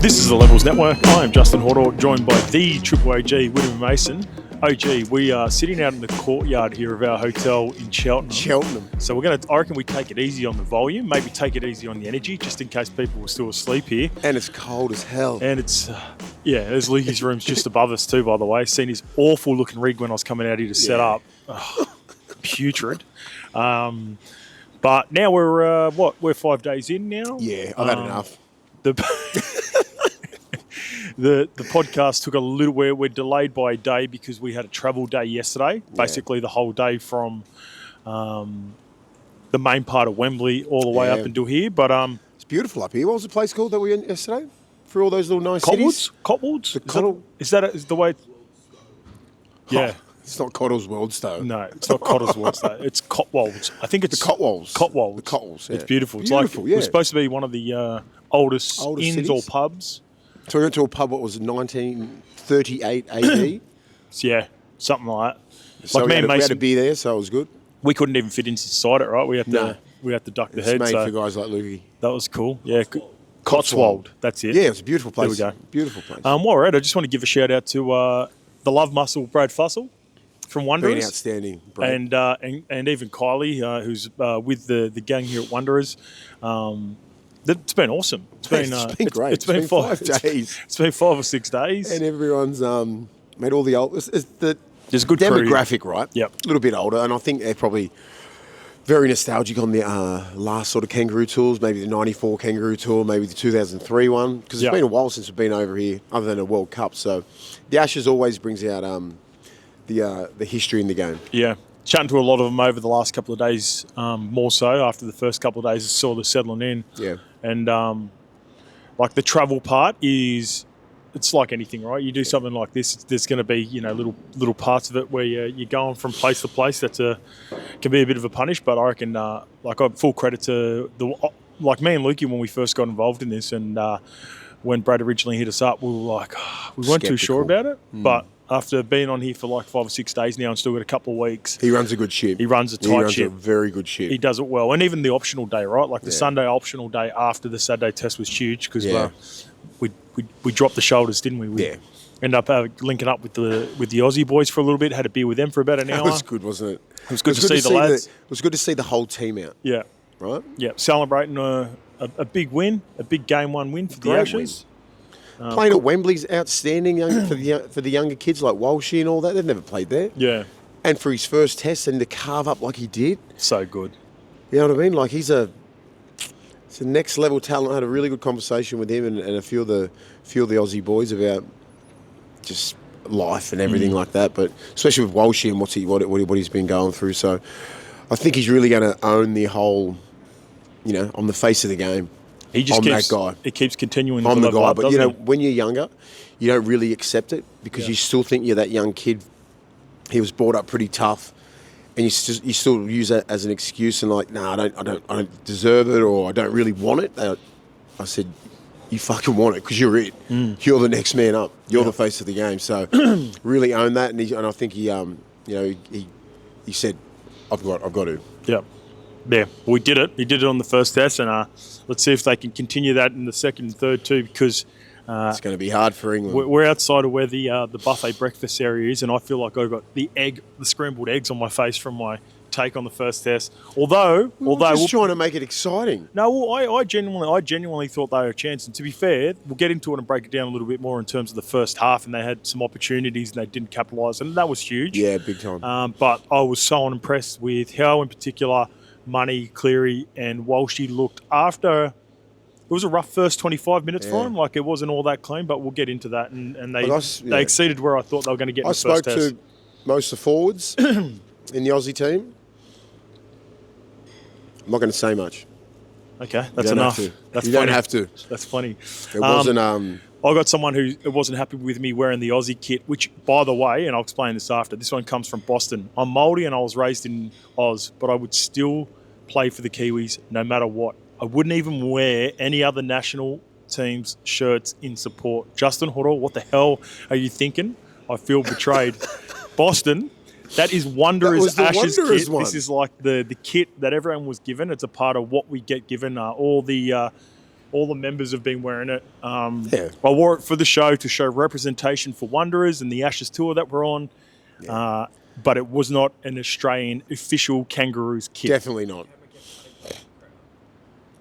This is the Levels Network. I am Justin Horo, joined by the Triple AG, Willie Mason. OG, we are sitting out in the courtyard here of our hotel in Cheltenham. So I reckon we take it easy on the volume, maybe take it easy on the energy, just in case people were still asleep here. And it's cold as hell. And it's, there's Lukey's room's just above us too, by the way. Seen his awful looking rig when I was coming out here to set up. Oh, putrid. But now we're 5 days in now. Yeah, I've had enough. The podcast took a little. We're delayed by a day because we had a travel day yesterday. Basically, the whole day from the main part of Wembley all the way up until here. But it's beautiful up here. What was the place called that we went yesterday? For all those little nice cities? Cotwoods? Is that the way? Yeah. Oh, it's not Cotteswolds though. No, it's not Cotteswolds though. It's Cotswolds. I think it's the Cotswolds. The Cotswolds. Yeah. It's beautiful. It's like it was supposed to be one of the oldest inns cities? or pubs. So we went to a pub, what was it, 1938 AD? Yeah, something like that. So we had to be there, so it was good. We couldn't even fit inside it, right? We had to duck the head. It's made for guys like Lukey. That was cool. Yeah, Cotswold. That's it. Yeah, it's a beautiful place. There we go. Beautiful place. While we're at it, I just want to give a shout out to the Love Muscle Brad Fussell from Wanderers. Been outstanding, Brad. And even Kylie, who's with the gang here at Wanderers. It's been awesome. It's been great. It's been 5 days. It's been 5 or 6 days. And everyone's made all the old... There's a good demographic, crew. Right? Yep. A little bit older, and I think they're probably very nostalgic on the last sort of Kangaroo tours, maybe the 94 Kangaroo tour, maybe the 2003 one, because it's been a while since we've been over here, other than a World Cup. So the Ashes always brings out the history in the game. Yeah. Chatting to a lot of them over the last couple of days, more so after the first couple of days, saw the settling in. Yeah. And like the travel part it's like anything, right? You do something like this, there's going to be little parts of it where you're going from place to place. Can be a bit of a punish, but I reckon I have full credit to me and Lukey when we first got involved in this, and when Brad originally hit us up, we were like, we weren't too sure about it, but. After being on here for like 5 or 6 days now and still got a couple of weeks. He runs a good ship. He runs a tight ship. He runs a very good ship. He does it well. And even the optional day, right? Like the Sunday optional day after the Saturday test was huge because we dropped the shoulders, didn't we? We ended up linking up with the Aussie boys for a little bit, had a beer with them for about an hour. That was good, wasn't it? It was good to see the lads. It was good to see the whole team out. Yeah. Right? Yeah. Celebrating a big win, a big game one win for the Ashes. Playing at Wembley's outstanding for the younger kids like Walshy and all that. They've never played there. Yeah. And for his first test and to carve up like he did. So good. You know what I mean? Like it's a next level talent. I had a really good conversation with him and a few of the Aussie boys about just life and everything like that. But especially with Walshy and what he's been going through. So I think he's really going to own the whole, on the face of the game. He just that guy. He keeps continuing on to the guy. Up, but when you're younger, you don't really accept it because you still think you're that young kid. He was brought up pretty tough, and you still use that as an excuse and like, I don't deserve it or I don't really want it. I said, you fucking want it because you're it. You're the next man up. You're the face of the game. So really own that, and I think he said, I've got to. Yeah. Yeah, we did it. He did it on the first test, and let's see if they can continue that in the second and third too, because it's going to be hard for England. We're outside of where the buffet breakfast area is, and I feel like I got the scrambled eggs on my face from my take on the first test. Although just trying to make it exciting. No, well, I genuinely thought they were a chance, and to be fair, we'll get into it and break it down a little bit more in terms of the first half, and they had some opportunities and they didn't capitalise, and that was huge. Yeah, big time. But I was so unimpressed with how, in particular, Money, Cleary and Walshy looked after. It was a rough first 25 minutes for him. Like, it wasn't all that clean, but we'll get into that. And they exceeded where I thought they were going to get in the first test. I spoke to most of the forwards in the Aussie team. I'm not going to say much. Okay, that's enough. You don't have to. That's plenty. It wasn't... I got someone who wasn't happy with me wearing the Aussie kit, which, by the way, and I'll explain this after, this one comes from Boston. I'm Māori and I was raised in Oz, but I would still play for the Kiwis no matter what. I wouldn't even wear any other national team's shirts in support. Justin Horo, what the hell are you thinking? I feel betrayed. Boston, that is Wanderers Ashes kit. One. This is like the kit that everyone was given. It's a part of what we get given. All the All the members have been wearing it. Yeah. I wore it for the show to show representation for Wanderers and the Ashes tour that we're on. Yeah. But it was not an Australian official Kangaroos kit. Definitely not.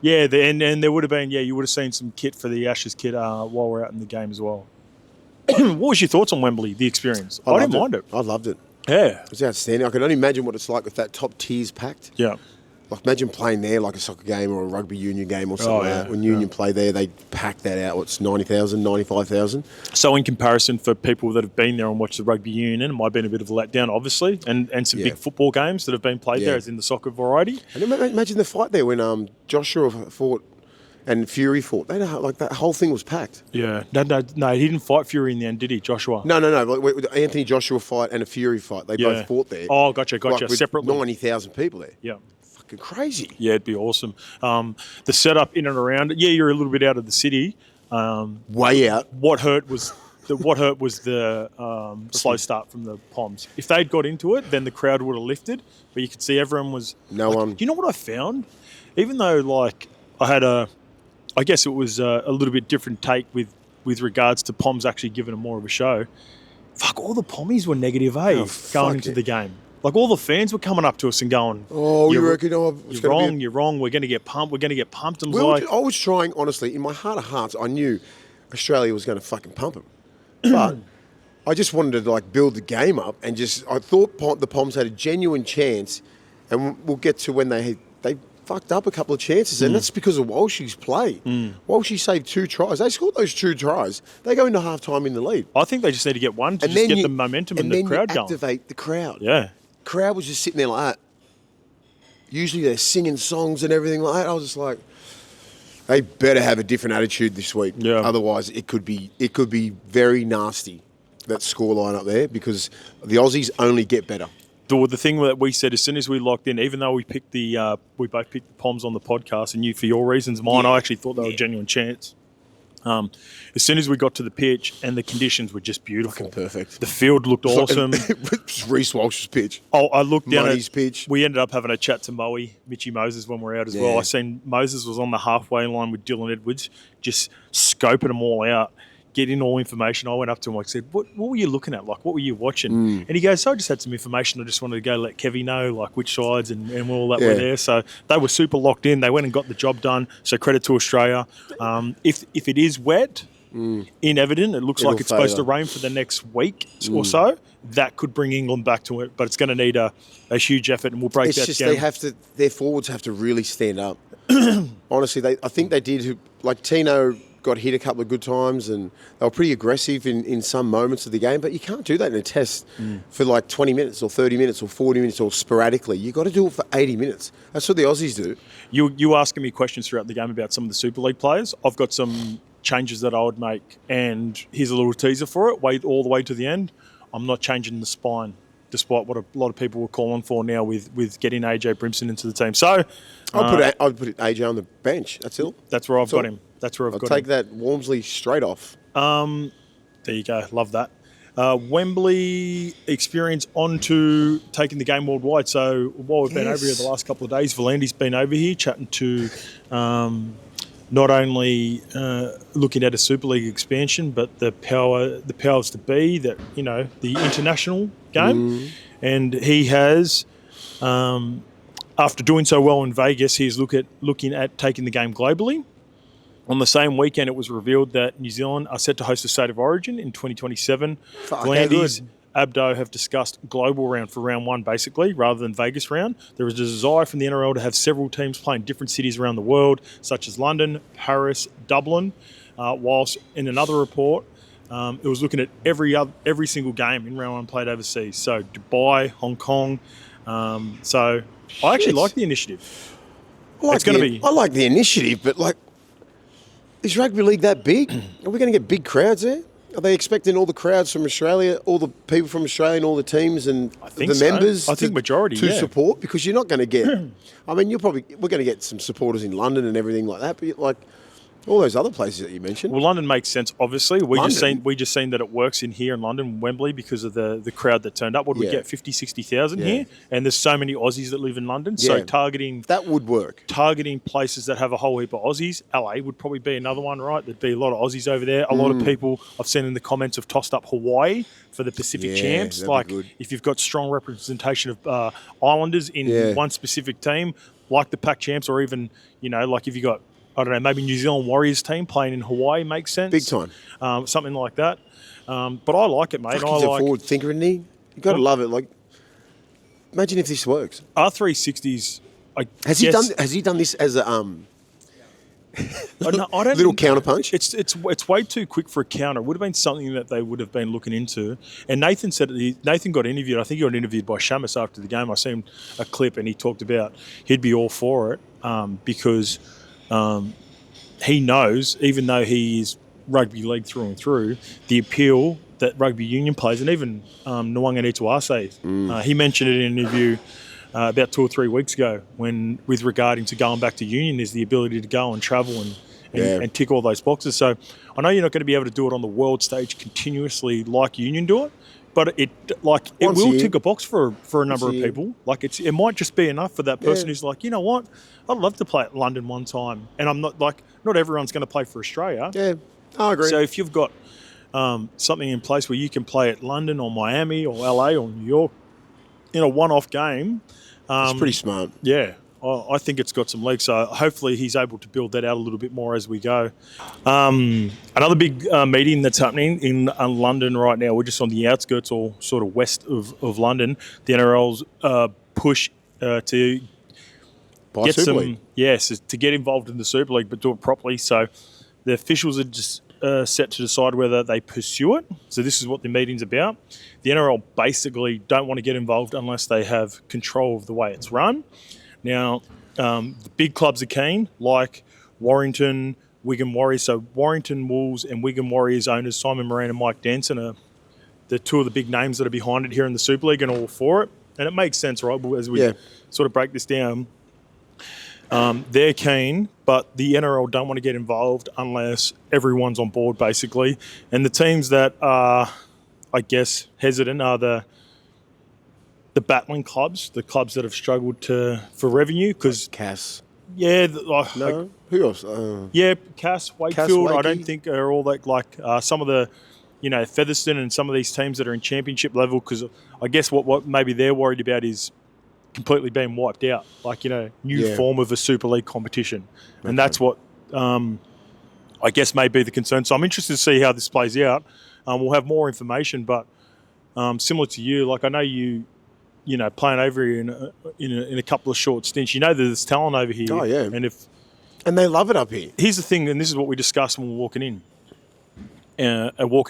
Yeah, and there would have been, you would have seen some kit for the Ashes kit while we're out in the game as well. What was your thoughts on Wembley, the experience? I didn't mind it. I loved it. Yeah. It was outstanding. I can only imagine what it's like with that top tiers packed. Yeah. Like, imagine playing there like a soccer game or a rugby union game or something like that. When Union play there, they pack that out. What's 90,000, 95,000? So in comparison, for people that have been there and watched the rugby union, it might have been a bit of a letdown, obviously, and some big football games that have been played there, as in the soccer variety. And imagine the fight there when Joshua fought and Fury fought. They like that whole thing was packed. Yeah. No, he didn't fight Fury in the end, did he, Joshua? No. Like, with Anthony Joshua fight and a Fury fight, they both fought there. Oh, gotcha. Like, with separately. 90,000 people there. Yeah. Crazy. Yeah, it'd be awesome. The setup in and around it. Yeah, you're a little bit out of the city. Way out. What hurt was the slow start from the Poms. If they'd got into it, then the crowd would have lifted. But you could see everyone was You know what I found? Even though I had I guess it was a little bit different take with regards to Poms actually giving them more of a show. Fuck, all the Pommies were negative, going into the game. Like, all the fans were coming up to us and going, "Oh, you reckon you're wrong? You're wrong. We're going to get pumped. We're going to get pumped." And I was trying, honestly, in my heart of hearts, I knew Australia was going to fucking pump them, but I just wanted to build the game up and I thought the Poms had a genuine chance, and we'll get to when they fucked up a couple of chances, and that's because of Walshy's play. Walshy saved 2 tries. They scored those 2 tries. They go into half-time in the lead. I think they just need to get one to just get the momentum and the crowd going. Activate the crowd. Yeah. Crowd was just sitting there like that. Usually they're singing songs and everything like that. I was just like, they better have a different attitude this week. Yeah. Otherwise, it could be very nasty, that scoreline up there, because the Aussies only get better. The thing that we said as soon as we locked in, even though we both picked the Poms on the podcast, and you for your reasons, mine, I actually thought they were a genuine chance. As soon as we got to the pitch, and the conditions were just beautiful. Fucking perfect. The field looked awesome. Reece Walsh's pitch. Oh, I looked down Money's pitch. We ended up having a chat to Mitchy Moses, when we were out as well. I seen Moses was on the halfway line with Dylan Edwards, just scoping them all out, getting all information. I went up to him, said, what were you looking at? What were you watching? And he goes, I just had some information. I just wanted to go let Kevy know, which sides and all that were there. So they were super locked in. They went and got the job done. So credit to Australia. If it is wet, evident, it looks like it's supposed to rain for the next week or so, that could bring England back to it. But it's going to need a huge effort, and we'll break that down. Their forwards have to really stand up. Honestly, I think they did. Tino got hit a couple of good times, and they were pretty aggressive in some moments of the game, but you can't do that in a test for 20 minutes or 30 minutes or 40 minutes or sporadically. You've got to do it for 80 minutes. That's what the Aussies do. You asking me questions throughout the game about some of the Super League players. I've got some changes that I would make, and here's a little teaser for it. Wait all the way to the end. I'm not changing the spine, despite what a lot of people were calling for now with getting AJ Brimson into the team. So I'd put AJ on the bench. That's it. That's where I've got him. That's where I've got him. I'll take that Walmsley straight off. There you go. Love that. Wembley experience onto taking the game worldwide. So while we've been over here the last couple of days, Volandi's been over here chatting to not only looking at a Super League expansion, but the powers to be, that the international game. And he has, after doing so well in Vegas, he's looking at taking the game globally. On the same weekend, it was revealed that New Zealand are set to host a State of Origin in 2027. Volandis, Abdo have discussed global round for round 1, basically, rather than Vegas round. There is a desire from the NRL to have several teams play in different cities around the world, such as London, Paris, Dublin, whilst in another report, it was looking at every single game in round 1 played overseas. So Dubai, Hong Kong. So I actually like the initiative. I like the initiative, but is rugby league that big? Are we going to get big crowds there? Are they expecting all the crowds from Australia, all the people from Australia and all the teams and the members majority to support? Because you're not going to get... I mean, we're going to get some supporters in London and everything like that, but All those other places that you mentioned. Well, London makes sense, obviously. We London? just seen that it works in here in London, Wembley, because of the crowd that turned up. What did we get, 50, 60,000 here? And there's so many Aussies that live in London. So that would work. Targeting places that have a whole heap of Aussies. LA would probably be another one, right? There'd be a lot of Aussies over there. A lot of people I've seen in the comments have tossed up Hawaii for the Pacific champs. Like, if you've got strong representation of Islanders in one specific team, like the Pac champs, or even, like if you got, I don't know, maybe New Zealand Warriors team playing in Hawaii makes sense. Big time. Something like that. But I like it, mate. He's a forward thinker, isn't he? You've got to love it. Like, imagine if this works. R360s, Has he done this as a I don't little counterpunch? It's way too quick for a counter. It would have been something that they would have been looking into. And Nathan said Nathan got interviewed. I think he got interviewed by Shamus after the game. I seen a clip and he talked about he'd be all for it because he knows, even though he is rugby league through and through, the appeal that rugby union plays, and even Nwanga Tuase. He mentioned it in an interview about 2 or 3 weeks ago, when with regarding to going back to union, is the ability to go and travel and tick all those boxes. So I know you're not going to be able to do it on the world stage continuously like union do it, but it will tick a box for a number of people. Like it might just be enough for that person who's like, you know what, I'd love to play at London one time, and I'm not everyone's going to play for Australia. Yeah, I agree. So if you've got something in place where you can play at London or Miami or LA or New York in a one-off game, it's pretty smart. Yeah, I think it's got some legs. So hopefully he's able to build that out a little bit more as we go. Another big meeting that's happening in London right now. We're just on the outskirts, or sort of west of London. The NRL's push to get Super League. to get involved in the Super League, but do it properly. So the officials are just set to decide whether they pursue it. So this is what the meeting's about. The NRL basically don't want to get involved unless they have control of the way it's run. Now, the big clubs are keen, like Warrington, Wigan Warriors. So Warrington Wolves and Wigan Warriors owners Simon Moran and Mike Danson are the two of the big names that are behind it here in the Super League, and all for it. And it makes sense, right, as we sort of break this down. They're keen, but the NRL don't want to get involved unless everyone's on board, basically. And the teams that are, I guess, hesitant are the battling clubs, the clubs that have struggled for revenue. Because Cass. Yeah. Who else? Cass, Wakefield, Wakey. I don't think are all that, like some of the, Featherstone and some of these teams that are in championship level, because I guess what maybe they're worried about is completely being wiped out, like, new form of a Super League competition. And that's what I guess may be the concern. So I'm interested to see how this plays out. We'll have more information, but similar to you, like I know you playing over here in a couple of short stints, there's talent over here. Oh, yeah. And they love it up here. Here's the thing, and this is what we discussed when we were walking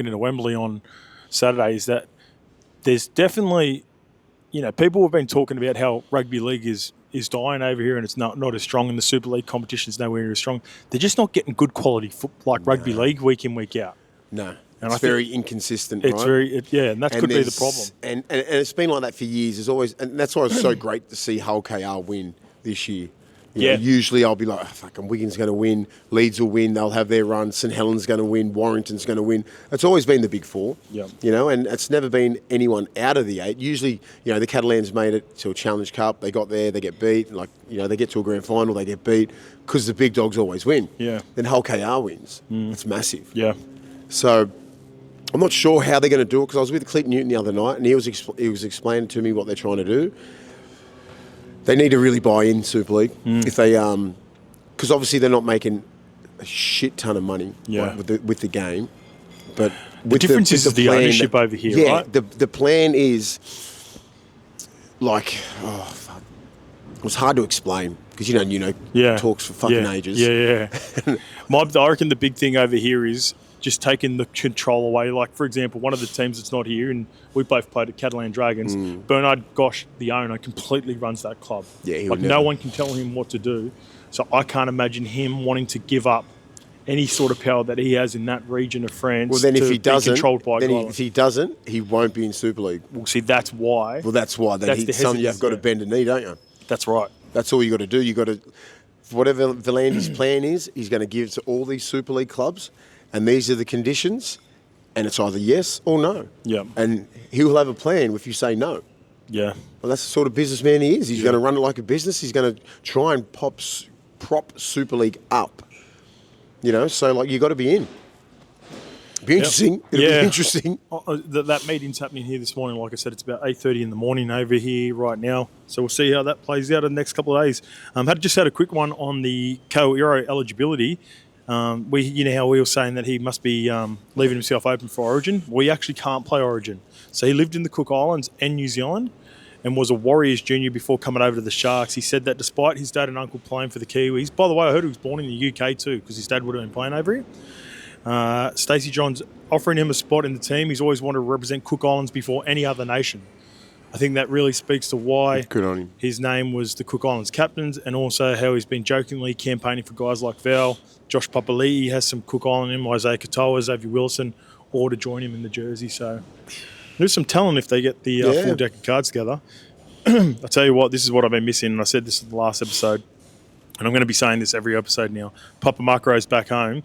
into Wembley on Saturday, is that there's definitely, people have been talking about how rugby league is dying over here and it's not as strong, and the Super League competition's nowhere near as strong. They're just not getting good quality rugby league week in, week out. No. And it's very inconsistent, right? And that could be the problem. And it's been like that for years. There's always, and that's why it's so great to see Hull KR win this year. Usually I'll be like, fucking Wigan's going to win, Leeds will win, they'll have their run, St Helens going to win, Warrington's going to win. It's always been the big four, and it's never been anyone out of the eight. Usually, the Catalans made it to a Challenge Cup, they got there, they get beat, they get to a grand final, they get beat, because the big dogs always win. Yeah. Then Hull KR wins. It's massive. Yeah. So I'm not sure how they're going to do it, because I was with Clint Newton the other night, and he was explaining to me what they're trying to do. They need to really buy in Super League if they, because obviously they're not making a shit ton of money with the game. But the difference is the ownership over here, right? The plan is like, fuck. It was hard to explain because talks for fucking ages. Yeah. I reckon the big thing over here is just taking the control away. Like, for example, one of the teams that's not here, and we both played at Catalan Dragons, Bernard Gosh, the owner, completely runs that club. Yeah, no one can tell him what to do. So I can't imagine him wanting to give up any sort of power that he has in that region of France. Well, then if he doesn't, he won't be in Super League. Well, see, that's why. Well, that's why. You've got to bend a knee, don't you? That's right. That's all you got to do. You got to whatever Volandi's plan is, he's going to give it to all these Super League clubs, and these are the conditions, and it's either yes or no. Yeah. And he'll have a plan if you say no. Yeah. Well, that's the sort of businessman he is. He's going to run it like a business. He's going to try and prop Super League up. You know, so like you got to be in. Be interesting. It'll be interesting. That meeting's happening here this morning. Like I said, it's about 8:30 in the morning over here right now. So we'll see how that plays out in the next couple of days. Just had a quick one on the Ko eligibility. You know how we were saying that he must be leaving himself open for Origin. We actually can't play Origin. So he lived in the Cook Islands and New Zealand and was a Warriors junior before coming over to the Sharks. He said that despite his dad and uncle playing for the Kiwis, by the way, I heard he was born in the UK too because his dad would have been playing over here. Stacey John's offering him a spot in the team. He's always wanted to represent Cook Islands before any other nation. I think that really speaks to why good on him. His name was the Cook Islands captains, and also how he's been jokingly campaigning for guys like Val, Josh Papali'i has some Cook Island in him, Isaiah Katoa, Xavier Wilson, or to join him in the jersey. So there's some talent if they get the full deck of cards together. I'll tell you what, this is what I've been missing, and I said this in the last episode, and I'm going to be saying this every episode now. Papa Macro's back home.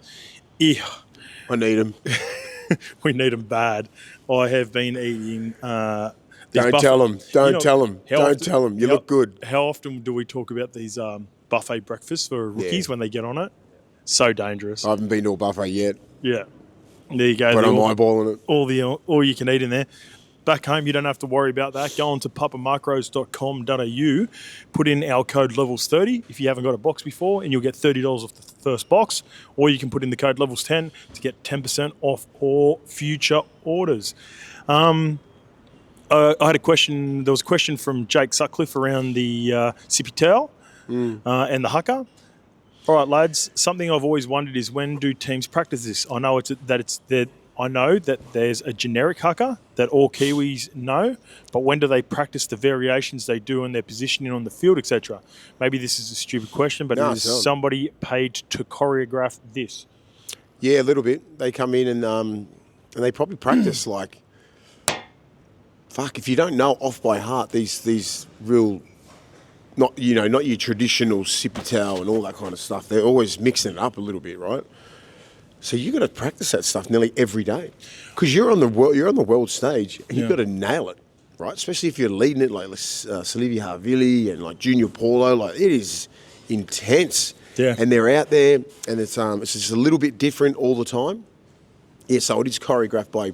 I need him. We need him bad. I have been eating... Don't tell him. Don't tell him. Don't tell him. You look good. How often do we talk about these buffet breakfasts for rookies when they get on it? So dangerous. I haven't been to a buffet yet. Yeah. There you go. But I'm eyeballing it. All you can eat in there. Back home, you don't have to worry about that. Go on to papamacros.com.au, put in our code levels30 if you haven't got a box before, and you'll get $30 off the first box. Or you can put in the code levels10 to get 10% off all future orders. I had a question. There was a question from Jake Sutcliffe around the sippy towel and the haka. All right, lads. Something I've always wondered is when do teams practice this? I know I know that there's a generic haka that all Kiwis know, but when do they practice the variations they do in their positioning on the field, etc.? Maybe this is a stupid question, but is somebody paid to choreograph this? Yeah, a little bit. They come in and they probably practice like. Fuck, if you don't know off by heart these real, not your traditional sippy towel and all that kind of stuff, they're always mixing it up a little bit, right? So you got to practice that stuff nearly every day, because you're on the world stage and you've got to nail it, right? Especially if you're leading it like Salivi Havili and like Junior Paulo, like it is intense. Yeah. And they're out there, and it's just a little bit different all the time. Yeah, so it is choreographed by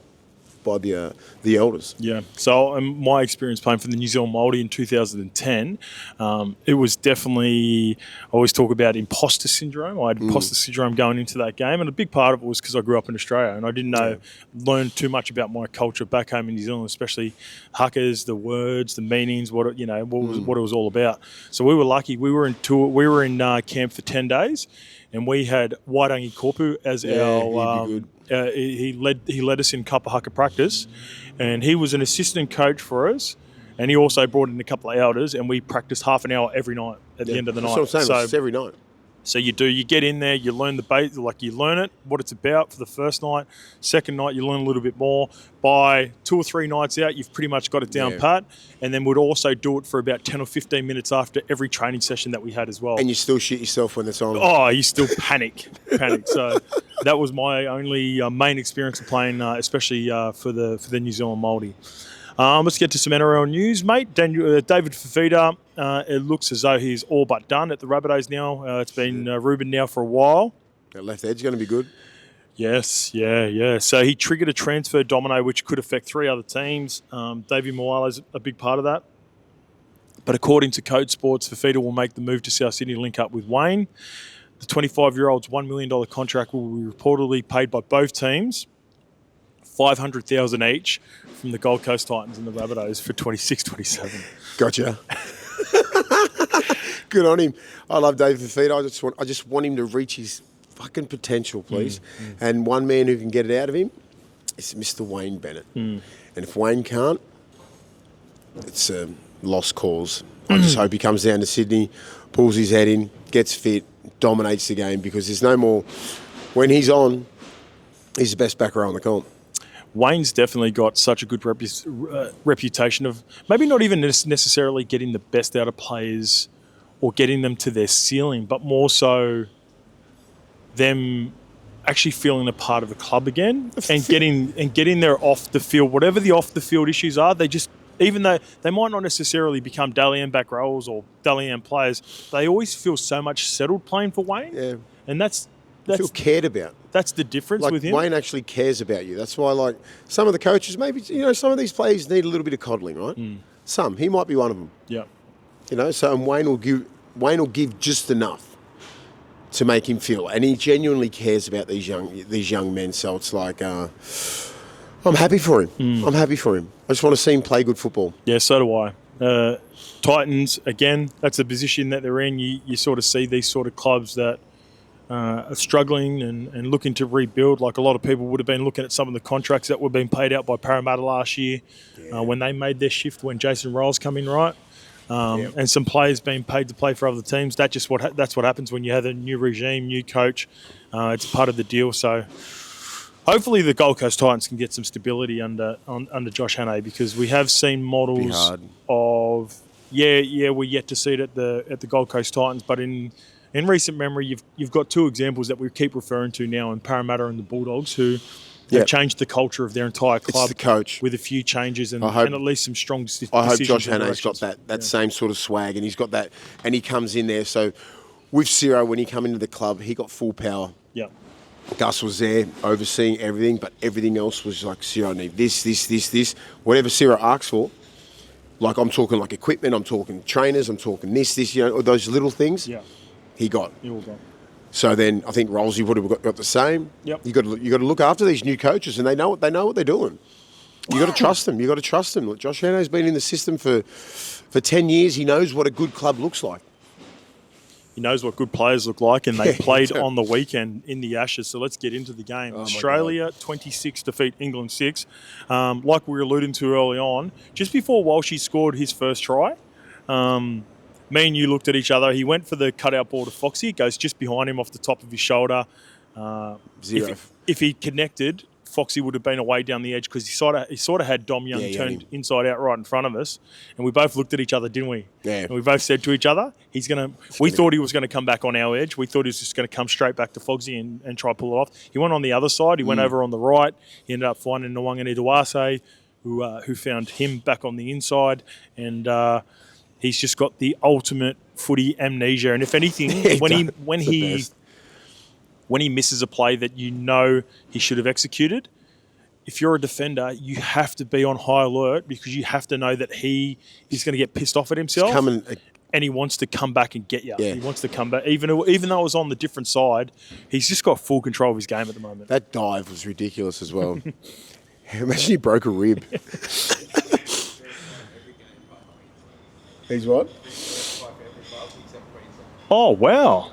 the elders. Yeah. So my experience playing for the New Zealand Māori in 2010, it was definitely, I always talk about imposter syndrome. I had imposter syndrome going into that game, and a big part of it was because I grew up in Australia and I didn't learn too much about my culture back home in New Zealand, especially hakas, the words, the meanings, what it was all about. So we were lucky. We were in camp for 10 days. And we had Wairangi Korpu as our. He led us in Kappa Haka practice, and he was an assistant coach for us. And he also brought in a couple of elders, and we practiced half an hour every night at the end of the night. That's what I'm saying. It's every night. So you get in there, you learn the base, like you learn it, what it's about for the first night. Second night, you learn a little bit more. By 2 or 3 nights out, you've pretty much got it down pat. And then we'd also do it for about 10 or 15 minutes after every training session that we had as well. And you still shit yourself when it's on. Oh, you still panic. So that was my only main experience of playing, especially for the New Zealand Māori. Let's get to some NRL news, mate. David Fafita, it looks as though he's all but done at the Rabbitohs now. It's been Ruben now for a while. That left edge going to be good. Yes, yeah. So he triggered a transfer domino which could affect 3 other teams. Davey Moala's a big part of that. But according to Code Sports, Fafita will make the move to South Sydney to link up with Wayne. The 25-year-old's $1 million contract will be reportedly paid by both teams, $500,000 each, from the Gold Coast Titans and the Rabbitohs for 26-27. Gotcha. Good on him. I love David Fafita. I just want him to reach his fucking potential, please. And one man who can get it out of him is Mr. Wayne Bennett. And if Wayne can't, it's a lost cause. I just hope he comes down to Sydney, pulls his head in, gets fit, dominates the game, because there's no more. When he's on, he's the best back row on the comp. Wayne's definitely got such a good reputation of maybe not even necessarily getting the best out of players or getting them to their ceiling, but more so them actually feeling a part of the club again and getting their off the field, whatever the off the field issues are. They just, even though they might not necessarily become Dally M back rowers or Dally M players, they always feel so much settled playing for Wayne. Yeah. And that's feel cared about. That's the difference with him. Wayne actually cares about you. That's why, like, some of the coaches, maybe, some of these players need a little bit of coddling, right? Some. He might be one of them. Yeah. So and Wayne will give just enough to make him feel, and he genuinely cares about these young men. So it's like, I'm happy for him. I'm happy for him. I just want to see him play good football. Yeah, so do I. Titans, again, that's a position that they're in. You sort of see these sort of clubs that are struggling and looking to rebuild. Like a lot of people would have been looking at some of the contracts that were being paid out by Parramatta last year when they made their shift when Jason Rolls come in, right? And some players being paid to play for other teams. That's what happens when you have a new regime, new coach. It's part of the deal. So hopefully the Gold Coast Titans can get some stability under Josh Hannay, because we have seen models of we're yet to see it at the Gold Coast Titans, but in recent memory you've got two examples that we keep referring to now in Parramatta and the Bulldogs, who have changed the culture of their entire club. It's the coach. With a few changes and at least some strong decisions. I hope Josh Hannay's got that same sort of swag, and he's got that, and he comes in there. So with Ciro, when he came into the club, he got full power. Yeah. Gus was there overseeing everything, but everything else was like, Ciro, I need this. Whatever Ciro asks for, like I'm talking like equipment, I'm talking trainers, I'm talking this, those little things. Yeah. He got. He all got. So then I think Rolsey would have got the same. Yep. You got to look after these new coaches, and they know what they're doing. You got to trust them. You got to trust them. Look, Josh Hannay's been in the system for 10 years. He knows what a good club looks like. He knows what good players look like, and they played on the weekend in the Ashes. So let's get into the game. Australia 26 defeat England 6. Like we were alluding to early on, just before Walshy scored his first try, me and you looked at each other. He went for the cutout ball to Foxy. It goes just behind him off the top of his shoulder. Zero. If he connected, Foxy would have been away down the edge, because he sort of had Dom Young turned inside out right in front of us, and we both looked at each other, didn't we? Yeah. And we both said to each other, we thought he was going to come back on our edge. We thought he was just going to come straight back to Foxy and try to pull it off. He went on the other side. He went over on the right. He ended up finding Nwanga Nidawase, who found him back on the inside, and he's just got the ultimate footy amnesia. And if anything, when he misses a play that he should have executed, if you're a defender, you have to be on high alert, because you have to know that he is going to get pissed off at himself, and he wants to come back and get you. Yeah. He wants to come back. Even though it was on the different side, he's just got full control of his game at the moment. That dive was ridiculous as well. Imagine he broke a rib. He's what? Oh, wow.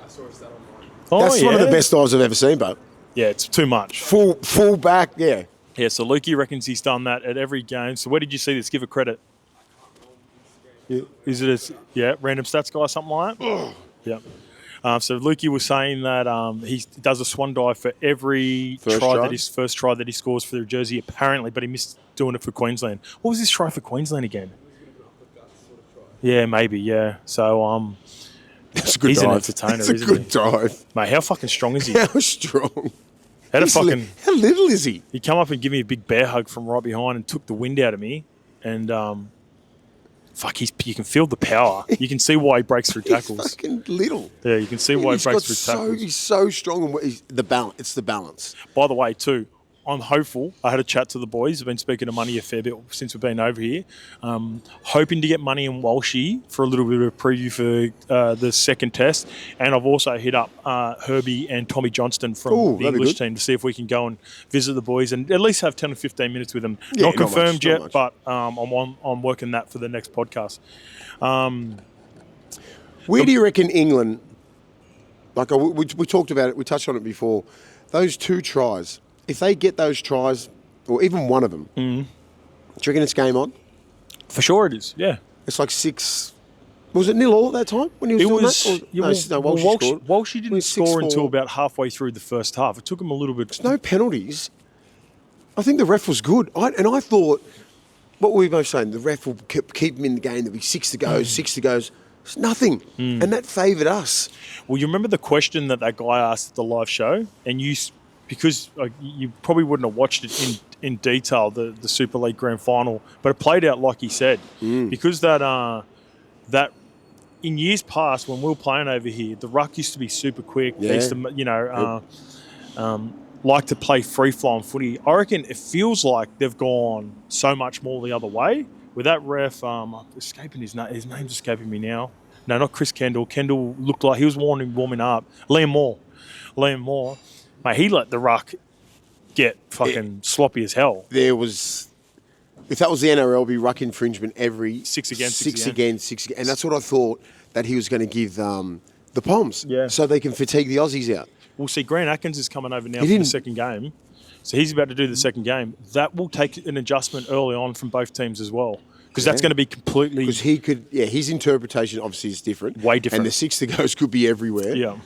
That's one of the best dives I've ever seen, but yeah, it's too much. Full back, yeah. Yeah, so Lukey reckons he's done that at every game. So where did you see this? Give a credit. Is it random stats guy, something like that? Yeah. So Lukey was saying that he does a swan dive for every first try that he scores for the jersey, apparently, but he missed doing it for Queensland. What was his try for Queensland again? Yeah, maybe, yeah. So That's a good he's dive. An entertainer, That's a isn't good he? dive. Mate, how fucking strong is he? How strong? How little is he? He come up and give me a big bear hug from right behind and took the wind out of me. And you can feel the power. You can see why he breaks through tackles. He's fucking little. Yeah, you can see why he breaks through tackles. He's so strong. It's the balance. By the way, too, I'm hopeful. I had a chat to the boys. I've been speaking to Money a fair bit since we've been over here. Hoping to get Money and Walshy for a little bit of a preview for the second test. And I've also hit up Herbie and Tommy Johnston from the English team to see if we can go and visit the boys and at least have 10 or 15 minutes with them. Yeah, not confirmed yet, but I'm working that for the next podcast. Where do you reckon England, like we talked about it, we touched on it before, those two tries, if they get those tries, or even one of them, do you reckon it's game on? For sure it is, yeah. It's like 6... Was it 0-all at that time when he was doing that? Walshy didn't score until about halfway through the first half. It took him a little bit... There's no penalties. I think the ref was good. I thought, what were we both saying? The ref will keep him in the game. There'll be 6 to go, 6 to go. It's nothing. And that favoured us. Well, you remember the question that guy asked at the live show, and because you probably wouldn't have watched it in detail, the Super League Grand Final, but it played out like he said, because that in years past when we were playing over here, the ruck used to be super quick. They used to, like to play free-flowing footy. I reckon it feels like they've gone so much more the other way. With that ref, escaping his name's escaping me now. No, not Chris Kendall. Kendall looked like he was warming up. Liam Moore. Mate, he let the ruck get fucking sloppy as hell. There was, if that was the NRL, it'd be ruck infringement every six again. And that's what I thought that he was going to give the Poms, so they can fatigue the Aussies out. We'll see. Grant Atkins is coming over now for the second game. So he's about to do the second game. That will take an adjustment early on from both teams as well. Because that's going to be completely... Because he could... Yeah, his interpretation obviously is different. Way different. And the 6 to goes could be everywhere. Yeah.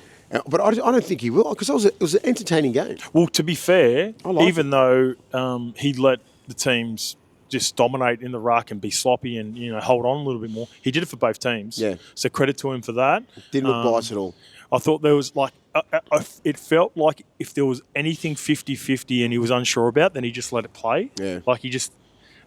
But I don't think he will, because it was an entertaining game. Well, to be fair, even though he let the teams just dominate in the ruck and be sloppy and, hold on a little bit more, he did it for both teams. Yeah. So credit to him for that. Didn't look biased at all. I thought there was it felt like if there was anything 50-50 and he was unsure about, then he just let it play. Yeah.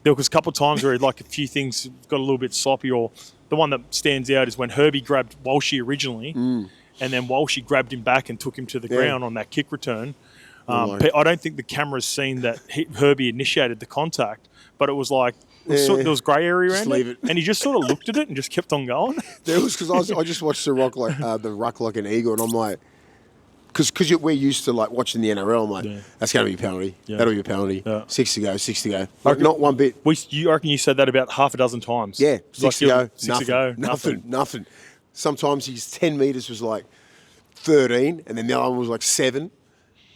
There was a couple of times where a few things got a little bit sloppy, or the one that stands out is when Herbie grabbed Walshy originally and then Walshy grabbed him back and took him to the ground on that kick return. I don't think the camera's seen that Herbie initiated the contact, but it was like, there was grey area around it, and he just sort of looked at it and just kept on going. There was, because I just watched the ruck like an eagle, and I'm like, because we're used to watching the NRL, I'm like, that's going to be a penalty. Yeah. That'll be a penalty. Yeah. 6 to go. Not one bit. You reckon you said that about half a dozen times? Yeah, 6 to go. 6 to go. Nothing. Sometimes his 10 metres was 13, and then the other one was 7.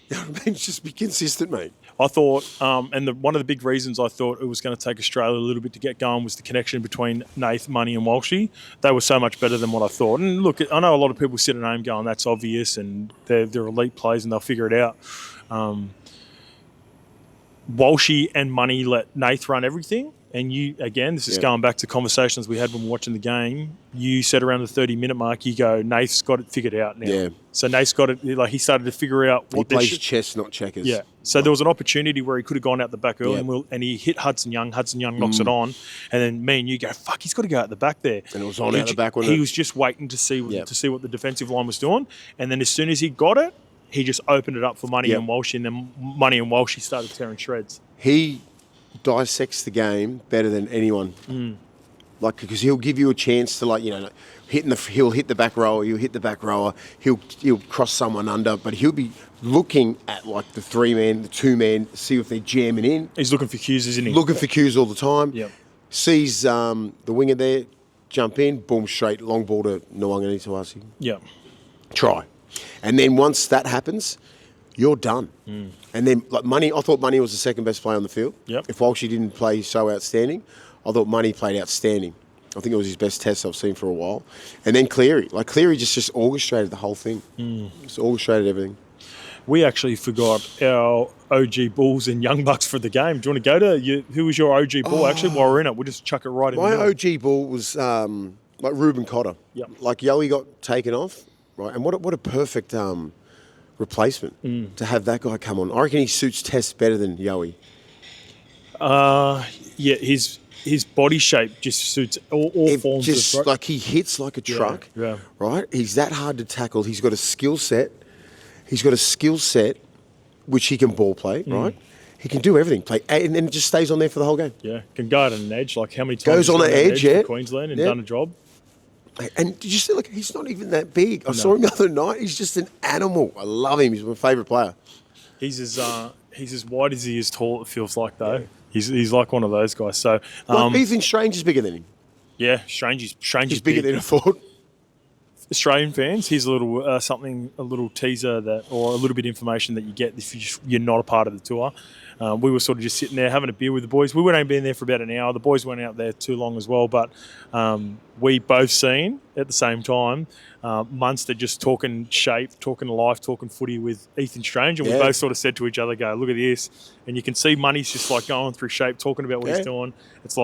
You know what I mean? Just be consistent, mate. I thought, and one of the big reasons I thought it was going to take Australia a little bit to get going was the connection between Nath, Money and Walshy. They were so much better than what I thought. And look, I know a lot of people sit at home going, that's obvious, and they're elite players and they'll figure it out. Walshy and Money let Nath run everything. And you, again, this is going back to conversations we had when we were watching the game. You said around the 30-minute mark, you go, Nath's got it figured out now. Yeah. So Nath's got it, he started to figure out what he plays chess, not checkers. Yeah. So there was an opportunity where he could have gone out the back early and he hit Hudson Young. Hudson Young knocks it on. And then me and you go, fuck, he's got to go out the back there. And it was on out the back. He was just waiting to see what the defensive line was doing. And then as soon as he got it, he just opened it up for Money and Walshy. And then Money and Walshy started tearing shreds. He dissects the game better than anyone. Because he'll give you a chance to he'll hit the back rower, he'll cross someone under, but he'll be looking at the 3-man, the 2-man, see if they're jamming in. He's looking for cues, isn't he? Looking for cues all the time. Yep. Sees the winger there, jump in, boom, straight, long ball to Nwangani Tuasi. Yeah. Try. And then once that happens, you're done. And then, Money, I thought Money was the second best player on the field. Yep. If Walshy didn't play so outstanding, I thought Money played outstanding. I think it was his best test I've seen for a while. And then Cleary. Cleary just orchestrated the whole thing. Just orchestrated everything. We actually forgot our OG Bulls and Young Bucks for the game. Do you want to go to who was your OG Bull? Actually, while we're in it, we'll just chuck it right in my the middle. OG Bull was Reuben Cotter. Yep. Yowie got taken off, right? And what a perfect replacement to have that guy come on. I reckon he suits Test better than Yowie. His body shape just suits all forms of... Just he hits like a truck, right? He's that hard to tackle. He's got a skill set. Which he can ball play, right? He can do everything. Play, and then just stays on there for the whole game. Yeah, can guard on an edge. How many times goes on an edge, for Queensland and done a job. And did you see, he's not even that big. I saw him the other night. He's just an animal. I love him. He's my favourite player. He's as wide as he is tall, it feels like, though. Yeah. He's like one of those guys. So Ethan Strange is bigger than him. Yeah, Strange is bigger than I thought. Australian fans, here's a little a little teaser or a little bit of information that you get if you're not a part of the tour. We were sort of just sitting there having a beer with the boys. We weren't even been there for about an hour. The boys weren't out there too long as well, but we both seen at the same time Munster just talking shape, talking life, talking footy with Ethan Strange, and we both sort of said to each other, "Go look at this," and you can see Money's just going through shape, talking about what he's doing. It's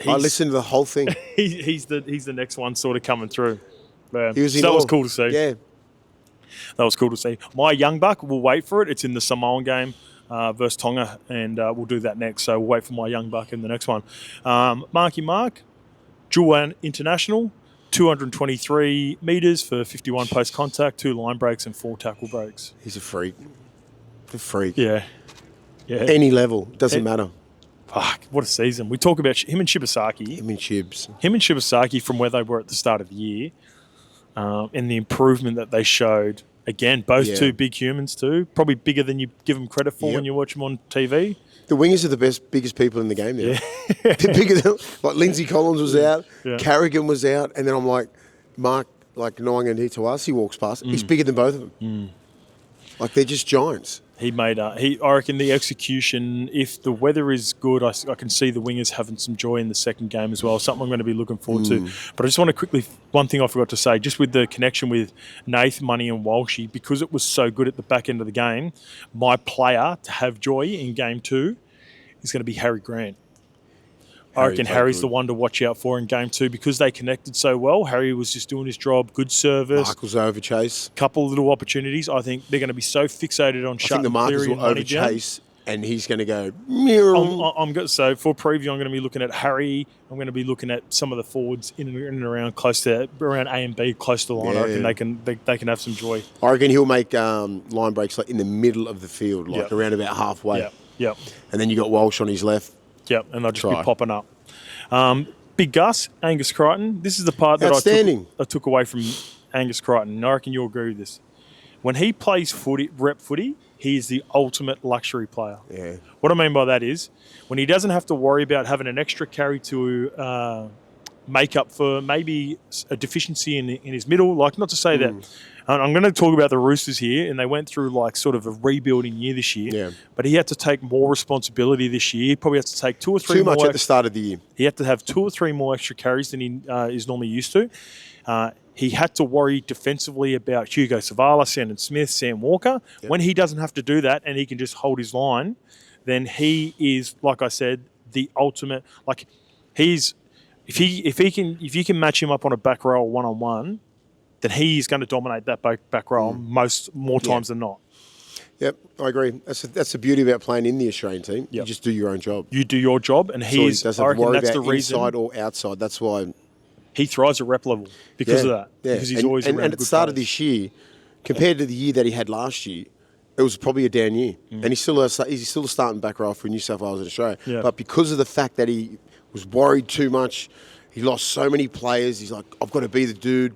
I listened to the whole thing. He's the next one sort of coming through. He was that was cool to see. Yeah. That was cool to see. My young buck, we'll wait for it. It's in the Samoan game versus Tonga, and we'll do that next. So we'll wait for my young buck in the next one. Marky Mark, dual international, 223 metres for 51 post contact, 2 line breaks and 4 tackle breaks. He's a freak. A freak. Yeah. Any level. Doesn't matter. Fuck, what a season. We talk about him and Shibasaki. Him and Shibasaki from where they were at the start of the year and the improvement that they showed. Again, both two big humans too. Probably bigger than you give them credit for when you watch them on TV. The wingers are the biggest people in the game now. Yeah. They're bigger than, like Lindsay Collins was out, Carrigan was out, and then I'm like, Mark, like Nyangan Hitawasi walks past. He's bigger than both of them. Like they're just giants. He made I reckon the execution, if the weather is good, I can see the wingers having some joy in the second game as well. Something I'm going to be looking forward to. But I just want to quickly, one thing I forgot to say, just with the connection with Nath, Money and Walshy, because it was so good at the back end of the game, my player to have joy in game 2 is going to be Harry Grant. I reckon Harry's the one to watch out for in game 2 because they connected so well. Harry was just doing his job, good service. Markles over chase. Couple of little opportunities. I think they're going to be so fixated on shutting Markles will over chase and he's going to go mirror. So for preview, I'm going to be looking at Harry. I'm going to be looking at some of the forwards in and around around A and B, close to the line. I reckon they can have some joy. I reckon he'll make line breaks like in the middle of the field, like around about halfway. Yep. And then you got Walsh on his left. Yep, and they'll just be popping up. Big Gus, Angus Crichton. This is the part that I took away from Angus Crichton. And I reckon you'll agree with this. When he plays rep footy, he is the ultimate luxury player. Yeah. What I mean by that is when he doesn't have to worry about having an extra carry to make up for maybe a deficiency in his middle. Like, not to say that I'm going to talk about the Roosters here, and they went through like sort of a rebuilding year this year. Yeah. But he had to take more responsibility this year. He probably has to take 2 or 3 too more. much at the start of the year. He had to have 2 or 3 more extra carries than he is normally used to. He had to worry defensively about Hugo Savala, Sandon Smith, Sam Walker. Yep. When he doesn't have to do that and he can just hold his line, then he is, like I said, the ultimate. Like he's if you can match him up on a back row 1-on-1, then he is going to dominate that back row more times than not. Yep, I agree. That's the beauty about playing in the Australian team. Yep. You just do your own job. You do your job, and he doesn't have to worry about inside or outside. That's why he thrives at rep level because of that. Yeah. Because he's always around and at the start of this year, compared to the year that he had last year, it was probably a down year. And he's still a starting back row for New South Wales and Australia. Yeah. But because of the fact that he was worried too much, he lost so many players. He's like, I've got to be the dude.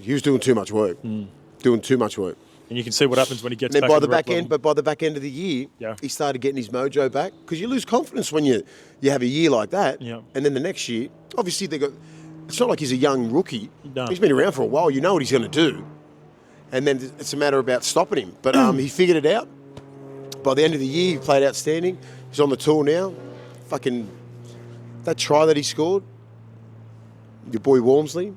He was doing too much work. Doing too much work. And you can see what happens when he gets back. By the back end, but by the back end of the year, he started getting his mojo back because you lose confidence when you have a year like that. Yeah. And then the next year, obviously it's not like he's a young rookie. No. He's been around for a while. You know what he's going to do. And then it's a matter about stopping him. But he figured it out. By the end of the year, he played outstanding. He's on the tour now. Fucking that try that he scored. Your boy Walmsley.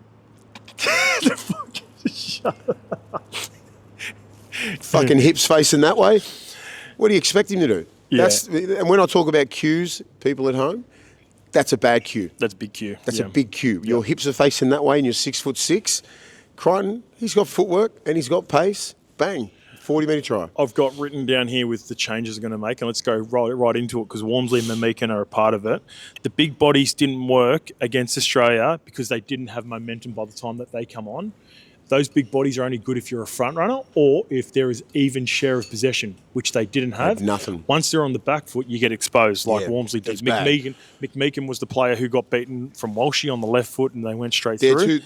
Shut up. Fucking hips facing that way. What do you expect him to do? Yeah. And when I talk about cues, people at home, that's a bad cue. That's a big cue. That's a big cue. Your hips are facing that way and you're 6'6". Crichton, he's got footwork and he's got pace. Bang. 40-metre try. I've got written down here with the changes they're going to make, and let's go right into it because Walmsley and Mamikan are a part of it. The big bodies didn't work against Australia because they didn't have momentum by the time that they come on. Those big bodies are only good if you're a front runner or if there is even share of possession, which they didn't have. Nothing. Once they're on the back foot, you get exposed like Walmsley did. McMeekan was the player who got beaten from Walshy on the left foot and they went straight through.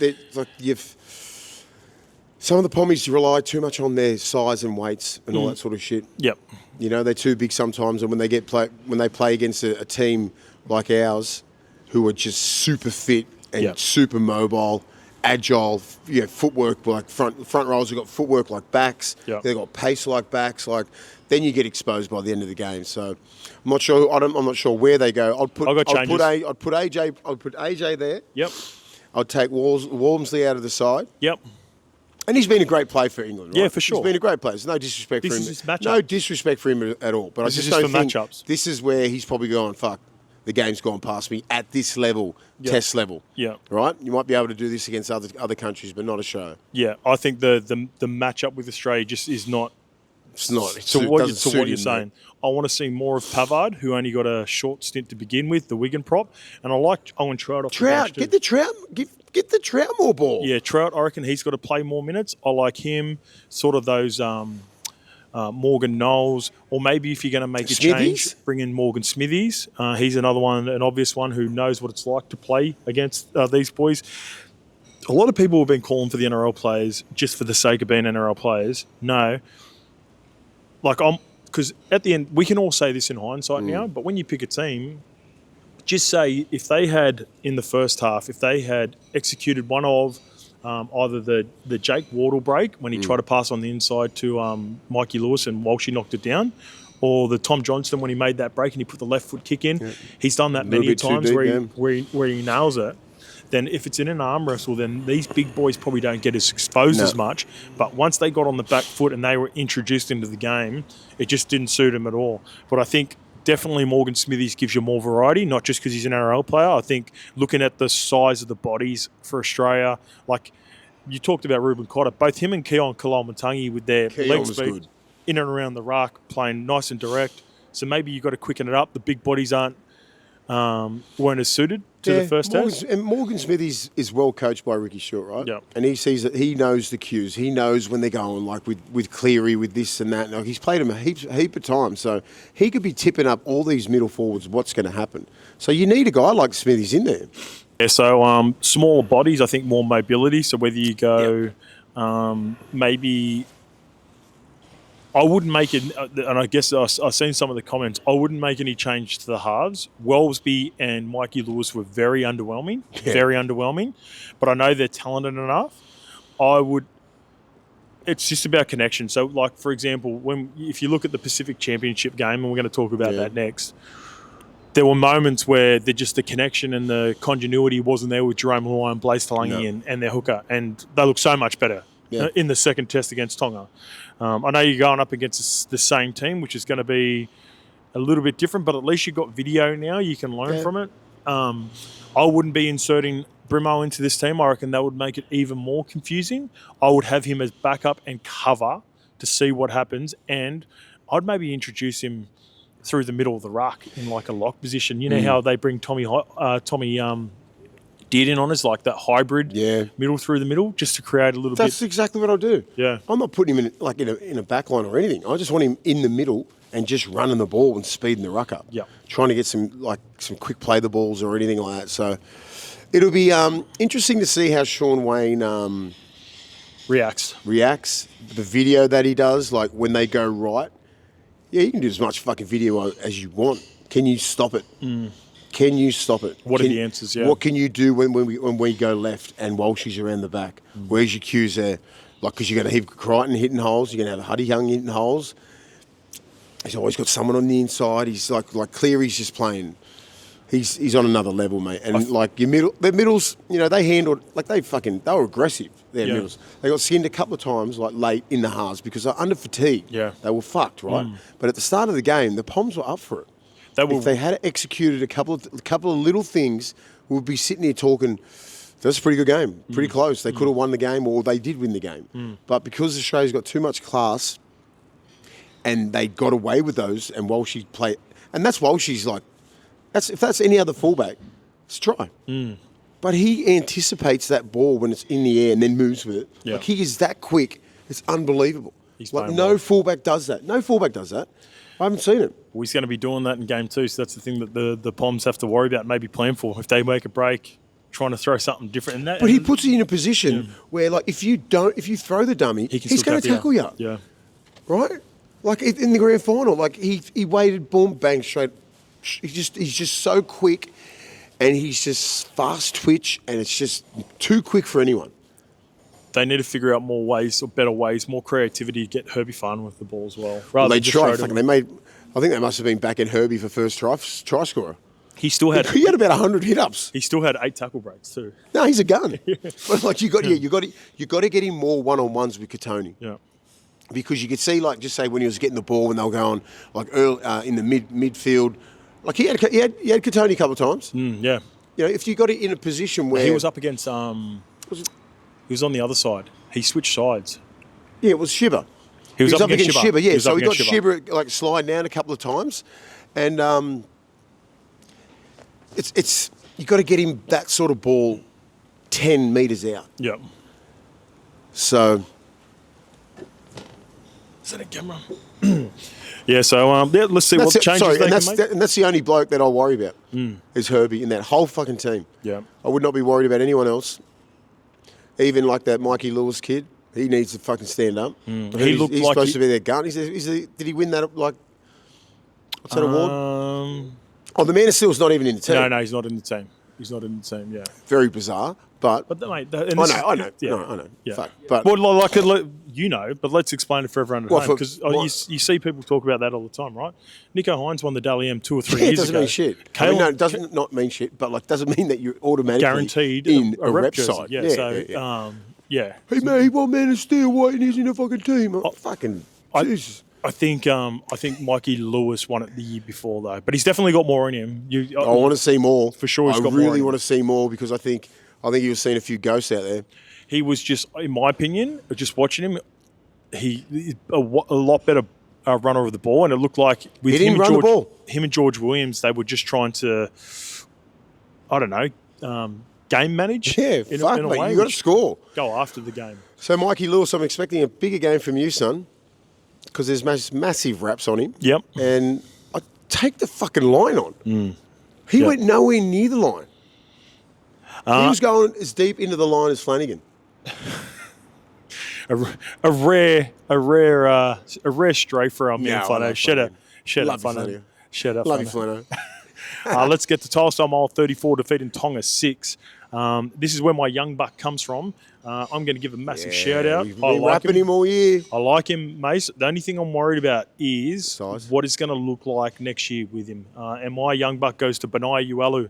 Some of the Pommies rely too much on their size and weights and all that sort of shit. Yep. You know, they're too big sometimes, and when they play against a team like ours, who are just super fit and super mobile, agile, footwork like front rows have got footwork like backs. Yep. They've got pace like backs. Like then you get exposed by the end of the game. So I'm not sure. I'm not sure where they go. I'd put AJ there. Yep. I'd take Walmsley out of the side. Yep. And he's been a great player for England, right? Yeah, for sure. He's been a great player. There's no disrespect for him. This is his matchup. No disrespect for him at all. But this I just is don't think matchups. This is where he's probably going, fuck, the game's gone past me at this level, test level. Yeah. Right? You might be able to do this against other countries, but not a show. Yeah, I think the matchup with Australia just is not. It's not. What you're saying. I want to see more of Pavard, who only got a short stint to begin with, the Wigan prop, and I like Owen Trout off the bench too. Get the Trout. Get the Trout more ball. Yeah, Trout. I reckon he's got to play more minutes. I like him. Sort of those Morgan Knowles, or maybe if you're going to make a change, bring in Morgan Smithies. He's another one, an obvious one who knows what it's like to play against these boys. A lot of people have been calling for the NRL players just for the sake of being NRL players. No. Because at the end, we can all say this in hindsight now, but when you pick a team, just say if they had, in the first half, if they had executed one of either the Jake Wardle break when he tried to pass on the inside to Mikey Lewis and Walshy knocked it down, or the Tom Johnston when he made that break and he put the left foot kick in. Yeah. He's done that many times where he nails it. Then if it's in an arm wrestle, then these big boys probably don't get as exposed as much. But once they got on the back foot and they were introduced into the game, it just didn't suit them at all. But I think definitely Morgan Smithies gives you more variety, not just because he's an NRL player. I think looking at the size of the bodies for Australia, like you talked about Ruben Cotter, both him and Keon Kalamatangi with their leg speed in and around the ruck, playing nice and direct. So maybe you've got to quicken it up. The big bodies weren't as suited to the first test. And Morgan Smithies is well coached by Ricky Short, right? Yeah. And he sees that he knows the cues. He knows when they're going, like with Cleary, with this and that. Like he's played him a heap of times. So he could be tipping up all these middle forwards what's going to happen. So you need a guy like Smithies in there. Yeah, so smaller bodies, I think more mobility. So whether you go maybe... I wouldn't make it, and I guess I've seen some of the comments, I wouldn't make any change to the halves. Wellesby and Mikey Lewis were very underwhelming, but I know they're talented enough. It's just about connection. So, like, for example, if you look at the Pacific Championship game, and we're going to talk about that next, there were moments where the connection and the continuity wasn't there with Jerome Luai and Blaise Talangi and their hooker, and they look so much better in the second test against Tonga. I know you're going up against the same team, which is going to be a little bit different, but at least you've got video now. You can learn from it. I wouldn't be inserting Brimo into this team. I reckon that would make it even more confusing. I would have him as backup and cover to see what happens, and I'd maybe introduce him through the middle of the ruck in like a lock position. You know how they bring Tommy Dearden on as like that hybrid middle through the middle, just to create a little bit. That's exactly what I'll do. Yeah. I'm not putting him in a back line or anything. I just want him in the middle and just running the ball and speeding the ruck up. Yeah. Trying to get some quick play the balls or anything like that. So it'll be interesting to see how Sean Wayne reacts. The video that he does, like when they go right. Yeah, you can do as much fucking video as you want. Can you stop it? Can you stop it? What are the answers? Yeah. What can you do when we go left and Walshy's around the back? Where's your cues there? Like, because you're going to have Crichton hitting holes, you're going to have Huddy Young hitting holes. He's always got someone on the inside. He's like Cleary's just playing. He's on another level, mate. And their middles, they handled they were aggressive. Their middles, they got skinned a couple of times late in the halves because they're under fatigue. Yeah, they were fucked, right? But at the start of the game, the Poms were up for it. If they had executed a couple of little things, we'd be sitting here talking, that's a pretty good game, pretty close. They could have won the game, or they did win the game. But because Australia's got too much class, and they got away with those, and Walshy played, and that's Walshy's if that's any other fullback, let's try. But he anticipates that ball when it's in the air and then moves with it. Yeah. He is that quick. It's unbelievable. No fullback does that. I haven't seen it. Well, he's going to be doing that in game 2, so that's the thing that the Poms have to worry about, maybe plan for. If they make a break, trying to throw something different. But he puts you in a position where, if you throw the dummy, he's going to tackle you. Yeah. Right? Like in the grand final, he waited, boom, bang, straight. He's just so quick, and he's just fast twitch, and it's just too quick for anyone. They need to figure out more ways, or better ways, more creativity to get Herbie Farn with the ball as well. They tried. I think they must have been back at Herbie for first try scorer. He still had. He had about 100 hit-ups. He still had 8 tackle breaks too. No, he's a gun. But you got to get him more one-on-ones with Katoni. Yeah. Because you could see, just say when he was getting the ball when they were going early, in the midfield, Like he had Katoni a couple of times. Yeah. You know, if you got it in a position where He was up against he was on the other side. He switched sides. Yeah, it was Shibba. He was up against Shibba. Yeah, so he got Shibba. Shibba like slide down a couple of times, and it's you got to get him that sort of ball 10 metres out. Yep. So is that a camera? Yeah. So let's see what changes they can make. And that's the only bloke that I worry about is Herbie in that whole fucking team. Yeah. I would not be worried about anyone else. Even like that Mikey Lewis kid. He needs to fucking stand up. He looked he's like supposed to be their gun. Did he win that, like, what's that award? The Man of Steel's not even in the team. No, he's not in the team. He's not in the team, yeah. Very bizarre, but mate, I know. Yeah. Fuck, but you know, but let's explain it for everyone at home, because you see people talk about that all the time, right? Nico Hines won the Dally M 2 or 3 years ago. It doesn't mean shit. It doesn't not mean shit, but like doesn't mean that you're automatically guaranteed in a rep side. Yeah. Yeah. Hey man, he won Man of Steel. Why he's in a fucking team? Jesus. I think Mikey Lewis won it the year before though, but he's definitely got more in him. I want to see more for sure. I really want to see more because I think he was seeing a few ghosts out there. He was just, in my opinion, just watching him, he's a lot better runner of the ball, and it looked like with him and George Williams, they were just trying to, I don't know, game manage. Yeah, in a way. You got to score. Go after the game. So Mikey Lewis, I'm expecting a bigger game from you, son, because there's massive raps on him. Yep. And I take the fucking line on. He went nowhere near the line. He was going as deep into the line as Flanagan. a rare stray for our man, Flano. Shut up, Flano. Shut up, Love you, Flano. Let's get to Tile Samoa 34 defeating Tonga 6. This is where my young buck comes from. I'm going to give a massive shout out. You've been rapping him all year. I like him, Mace. The only thing I'm worried about is size. What it's going to look like next year with him. And my young buck goes to Benai Ualu.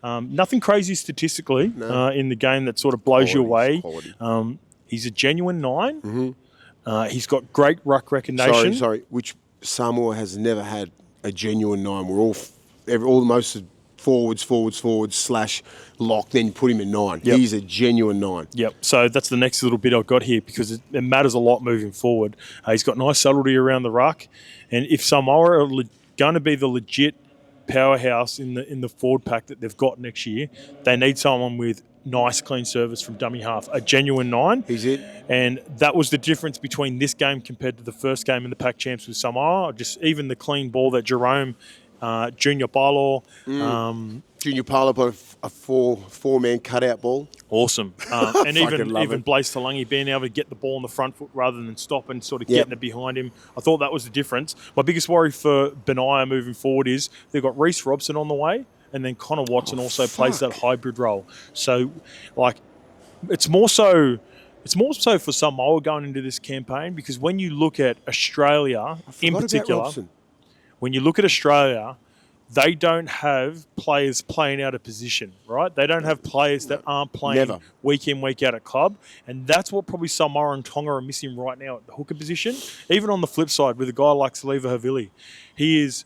Nothing crazy statistically in the game that sort of blows you away. He's a genuine 9. Mm-hmm. He's got great ruck recognition. Sorry. Which Samoa has never had a genuine 9. We're all most forwards / lock. Then you put him in 9. Yep. He's a genuine 9. Yep. So that's the next little bit I've got here because it matters a lot moving forward. He's got nice subtlety around the ruck, and if Samoa are going to be the legit powerhouse in the forward pack that they've got next year, they need someone with nice clean service from dummy half, a genuine 9. He's it. And that was the difference between this game compared to the first game in the pack champs with Samoa. Just even the clean ball that Jerome, Junior Palo, Junior Palo put a four-man cutout ball. Awesome. And even Blaise Talangi being able to get the ball on the front foot rather than stop and sort of getting it behind him. I thought that was the difference. My biggest worry for Benaya moving forward is they've got Reece Robson on the way, and then Connor Watson also plays that hybrid role. So, like, it's more so for Samoa going into this campaign because when you look at Australia in particular, when you look at Australia, they don't have players playing out of position, right? They don't have players that aren't playing week in, week out at club. And that's what probably Samoa and Tonga are missing right now at the hooker position. Even on the flip side, with a guy like Saliva Havili, he's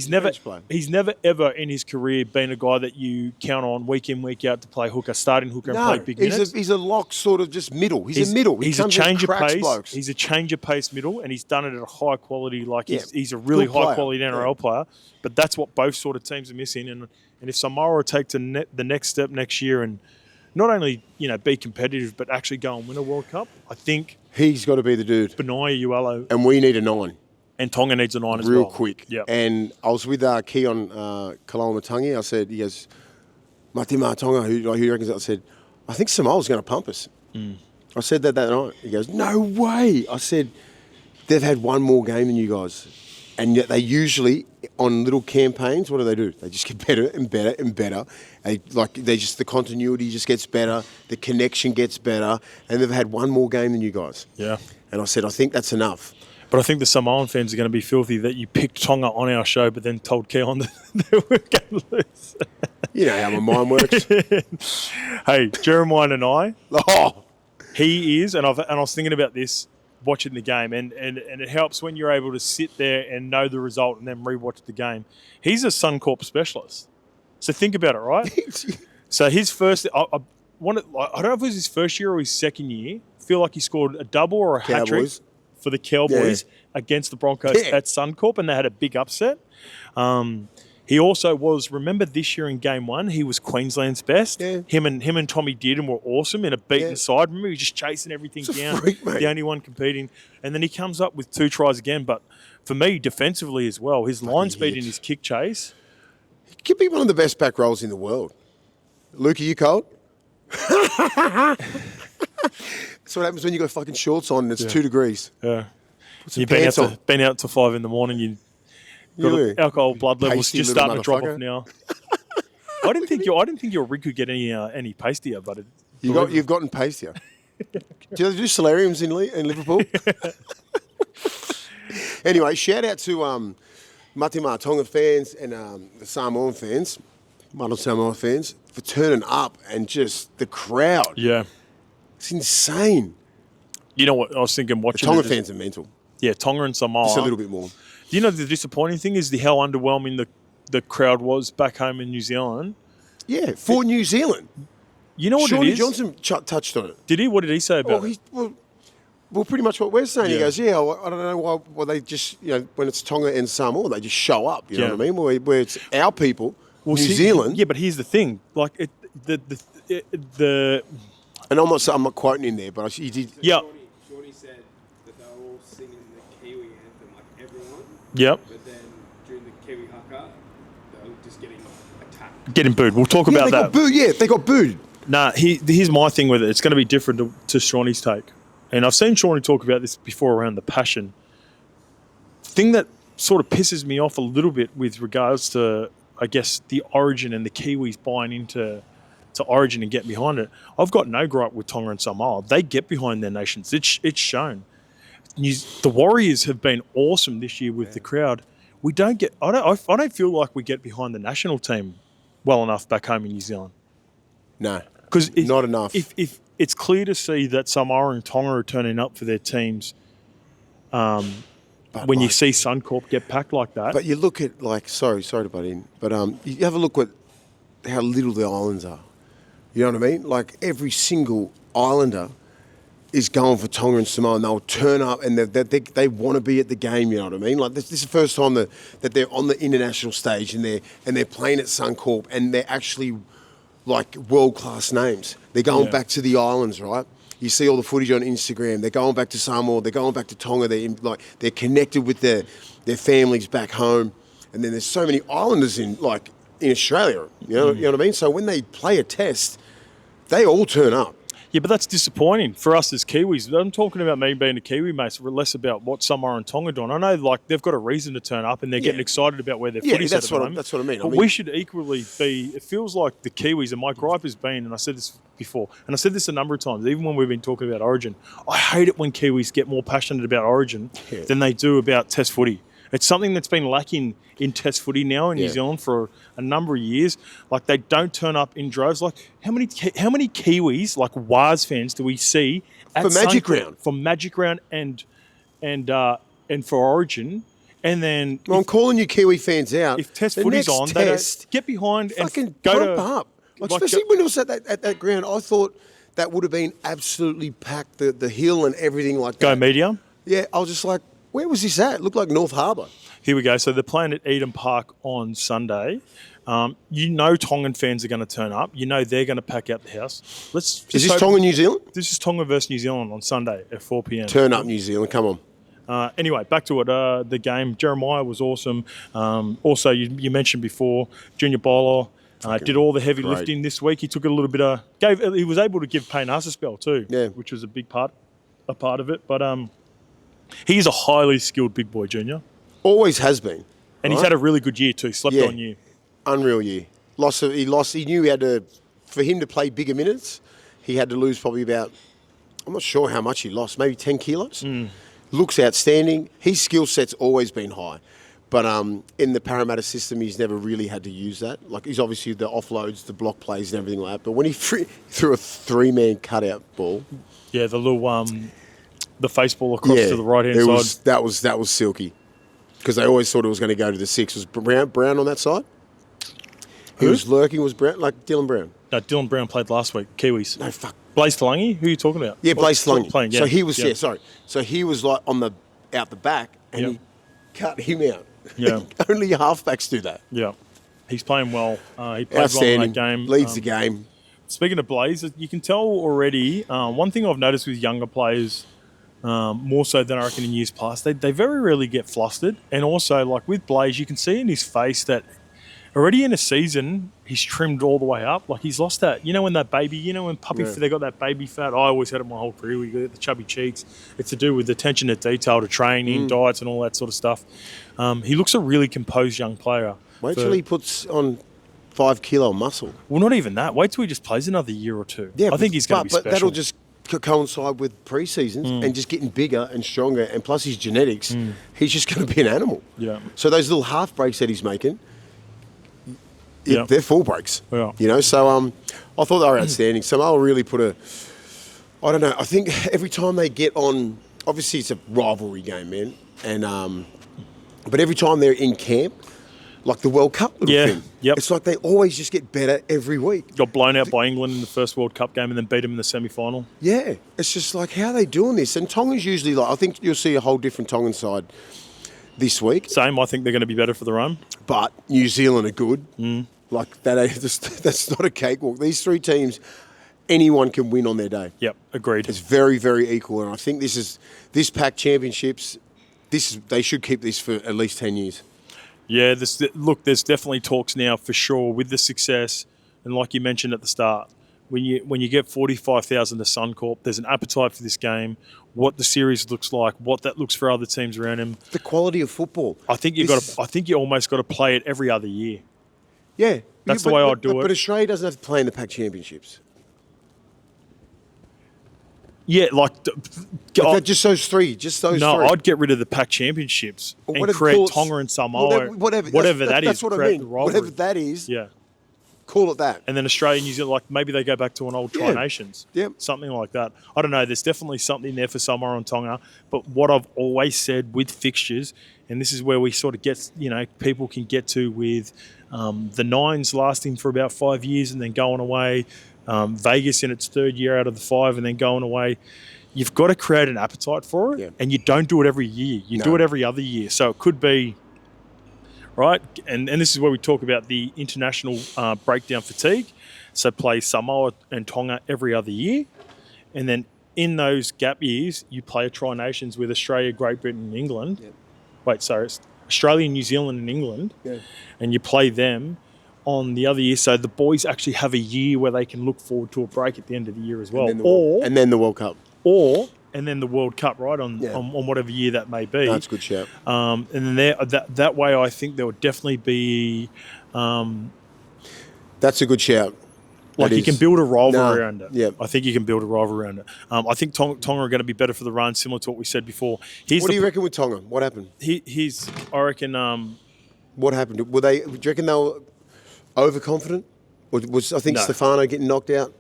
never ever in his career been a guy that you count on week in, week out to play hooker, starting hooker and play big minutes. He's a lock sort of just middle. He's a middle. He's a change of pace. He's a change of pace middle, and he's done it at a high quality. Like he's a really high quality NRL player. But that's what both sort of teams are missing. And if Samoa take to the next step next year and not only be competitive but actually go and win a World Cup, I think he's got to be the dude. Benaya Ualo. And we need a 9. And Tonga needs a 9 as well. Real quick. Yep. And I was with Keon Kalamatangi. I said, he goes, Matima Tonga, who reckons that? I said, I think Samoa's going to pump us. I said that night. He goes, no way. I said, they've had one more game than you guys. And yet they usually, on little campaigns, what do? They just get better and better and better. The continuity just gets better. The connection gets better. And they've had one more game than you guys. Yeah. And I said, I think that's enough. But I think the Samoan fans are going to be filthy that you picked Tonga on our show but then told Keon that they were going to lose. You know how my mind works. Hey, Jeremiah and I, he is, and I was thinking about this, watching the game, and it helps when you're able to sit there and know the result and then rewatch the game. He's a Suncorp specialist, so think about it, right? So his first, I don't know if it was his first year or his second year. I feel like he scored a double or a hat trick for the Cowboys against the Broncos at Suncorp, and they had a big upset. He also was, remember this year in game 1, he was Queensland's best. Yeah. Him and Tommy Dearden were awesome in a beaten side. Remember, he was just chasing everything down. Freak, the only one competing. And then he comes up with 2 tries again. But for me, defensively as well, his line speed and his kick chase. He could be one of the best back rolls in the world. Luke, are you cold? That's what happens when you got fucking shorts on and it's 2 degrees. Yeah. You've been out till 5 in the morning. Alcohol blood levels just starting to drop off now. I didn't think your rig could get any pastier, but you've gotten pastier. Do you do solariums in Liverpool? Anyway, shout out to Matima Tonga fans and the Samoan fans, Model Samoa fans, for turning up and just the crowd. Yeah, it's insane. You know what I was thinking? Watching the Tonga fans are mental. Yeah, Tonga and Samoa. Just a little bit more. You know, the disappointing thing is how underwhelming the crowd was back home in New Zealand. Yeah, for New Zealand. You know what Shawnee it is? Johnson touched on it. Did he? What did he say about it? Well, pretty much what we're saying. Yeah. He goes, I don't know why they just, when it's Tonga and Samoa, they just show up. You know what I mean? Where it's our people, New Zealand. Yeah, but here's the thing. Like, And I'm not quoting in there, but he did. Yeah. Shawnee said that they were all singing the Kiwi anthem, like everyone. Yep. But then during the Kiwi Haka, they were just getting attacked. Getting booed. We'll talk about that. They got booed. Nah, here's my thing with it. It's going to be different to Shawnee's take. And I've seen Shawnee talk about this before around the passion. Thing that sort of pisses me off a little bit with regards to, I guess, the Origin and the Kiwis buying into Origin and getting behind it. I've got no gripe with Tonga and Samoa. They get behind their nations. It's shown. The Warriors have been awesome this year with the crowd. We don't get. I don't feel like we get behind the national team well enough back home in New Zealand. No, because not enough. If it's clear to see that Samoa and Tonga are turning up for their teams, when you see Suncorp get packed like that. But you look at sorry to butt in, but you have a look at how little the islands are. You know what I mean? Like every single islander is going for Tonga and Samoa, and they'll turn up and they want to be at the game. You know what I mean? Like this is the first time that they're on the international stage and they're playing at Suncorp and they're actually like world-class names. They're going back to the islands, right? You see all the footage on Instagram. They're going back to Samoa. They're going back to Tonga. They're connected with their families back home. And then there's so many islanders in Australia. You know what I mean? So when they play a test, they all turn up. Yeah, but that's disappointing for us as Kiwis. I'm talking about me being a Kiwi, mate, so less about what Samoa and Tonga are doing. I know, they've got a reason to turn up and they're getting excited about where their footy's at the moment. That's what I mean. But we should equally be... It feels like the Kiwis, and my gripe has been, and I said this before, and I said this a number of times, even when we've been talking about Origin, I hate it when Kiwis get more passionate about Origin than they do about Test footy. It's something that's been lacking in Test footy now in New Zealand for a number of years. Like, they don't turn up in droves. Like, how many Kiwis, like Waz fans, do we see at Magic Round? For Magic Round and for Origin. And then... Well, I'm calling you Kiwi fans out. If Test footy's on, they don't get behind and fucking go pump up. Especially when it was at that ground, I thought that would have been absolutely packed, the hill and everything like that. Go medium? Yeah, I was just like, where was this at? It looked like North Harbour. Here we go. So they're playing at Eden Park on Sunday. Tongan fans are going to turn up. They're going to pack out the house. Is this Tonga, New Zealand? This is Tonga versus New Zealand on Sunday at 4 p.m. Turn up, New Zealand. Come on. Anyway, back to it. The game. Jeremiah was awesome. Also, you mentioned before, Junior Bolo did all the heavy lifting this week. He took a little bit he was able to give Payne Haas a spell too, which was a part of it. But he's a highly skilled big boy, Junior. Always has been. And he's had a really good year too. Slept on year. Unreal year. He lost. He knew he had to, for him to play bigger minutes, he had to lose probably about, I'm not sure how much he lost, maybe 10 kilos. Looks outstanding. His skill set's always been high. But in the Parramatta system, he's never really had to use that. Like, he's obviously the offloads, the block plays and everything like that. But when he threw a 3-man cutout ball. Yeah, the little... the face ball across to the right hand side. That was silky, because they always thought it was going to go to the 6. Was Brown on that side? Who was lurking? Was Brown, like Dylan Brown? No, Dylan Brown played last week. Kiwis. No, fuck. Blaze Talangi? Who are you talking about? Yeah, Blaze Talangi. Playing, yeah. So he was sorry. So he was like out the back, and he cut him out. Yeah. Only halfbacks do that. Yeah. He's playing well. He played well Outstanding. in that game. Leads the game. Speaking of Blaze, you can tell already, one thing I've noticed with younger players, more so than I reckon in years past, they very rarely get flustered. And also, like with Blaze, you can see in his face that already in a season, he's trimmed all the way up. Like he's lost that, when that baby, when they got that baby fat. I always had it my whole career. We get the chubby cheeks. It's to do with attention to detail, to training, diets, and all that sort of stuff. He looks a really composed young player. Wait till he puts on 5 kilo muscle. Well, not even that. Wait till he just plays another year or two. Yeah, I think he's going to be special. But that'll just coincide with pre-seasons and just getting bigger and stronger, and plus his genetics, he's just going to be an animal. Yeah. So those little half breaks that he's making, they're full breaks. Yeah. So I thought they were outstanding. Samoa really put I don't know, I think every time they get on, obviously it's a rivalry game, man, and but every time they're in camp, like the World Cup little thing. Yep. It's like they always just get better every week. Got blown out by England in the first World Cup game and then beat them in the semi-final. Yeah. It's just like, how are they doing this? And Tonga's usually like, I think you'll see a whole different Tongan side this week. Same. I think they're going to be better for the run. But New Zealand are good. Like, that's not a cakewalk. These 3 teams, anyone can win on their day. Yep. Agreed. It's very, very equal. And I think this Pac Championships, they should keep this for at least 10 years. Yeah, there's definitely talks now for sure with the success, and like you mentioned at the start, when you get 45,000 to Suncorp, there's an appetite for this game, what the series looks like, what that looks for other teams around him. The quality of football. I think you almost got to play it every other year. Yeah, that's the way I'd do it. But Australia doesn't have to play in the Pac Championships. Yeah, just those 3. No, I'd get rid of the Pac Championships and create Tonga and Samoa. Whatever that is. That's what I mean. Whatever that is. Yeah. Call it that. And then Australia and New Zealand, like maybe they go back to an old Tri-Nations. Yeah. Something like that. I don't know. There's definitely something there for Samoa and Tonga. But what I've always said with fixtures, and this is where we sort of get, people can get to with the Nines lasting for about 5 years and then going away. Vegas in its 3rd year out of the 5 and then going away. You've got to create an appetite for it, and you don't do it every year. You do it every other year. So it could be, right? And this is where we talk about the international breakdown fatigue. So play Samoa and Tonga every other year. And then in those gap years, you play a Tri-Nations with Australia, Great Britain and England. Yep. Wait, sorry, Australia, New Zealand and England. Yeah. And you play them on the other year, so the boys actually have a year where they can look forward to a break at the end of the year as well. And then the World Cup. And then the World Cup, right, on whatever year that may be. That's a good shout. And then that way I think there would definitely be... That's a good shout. Like you can build a rivalry around it. Yeah. I think you can build a rivalry around it. I think Tonga are going to be better for the run, similar to what we said before. What do you reckon with Tonga? What happened? I reckon... what happened? Do you reckon they were overconfident? Or was Stefano getting knocked out?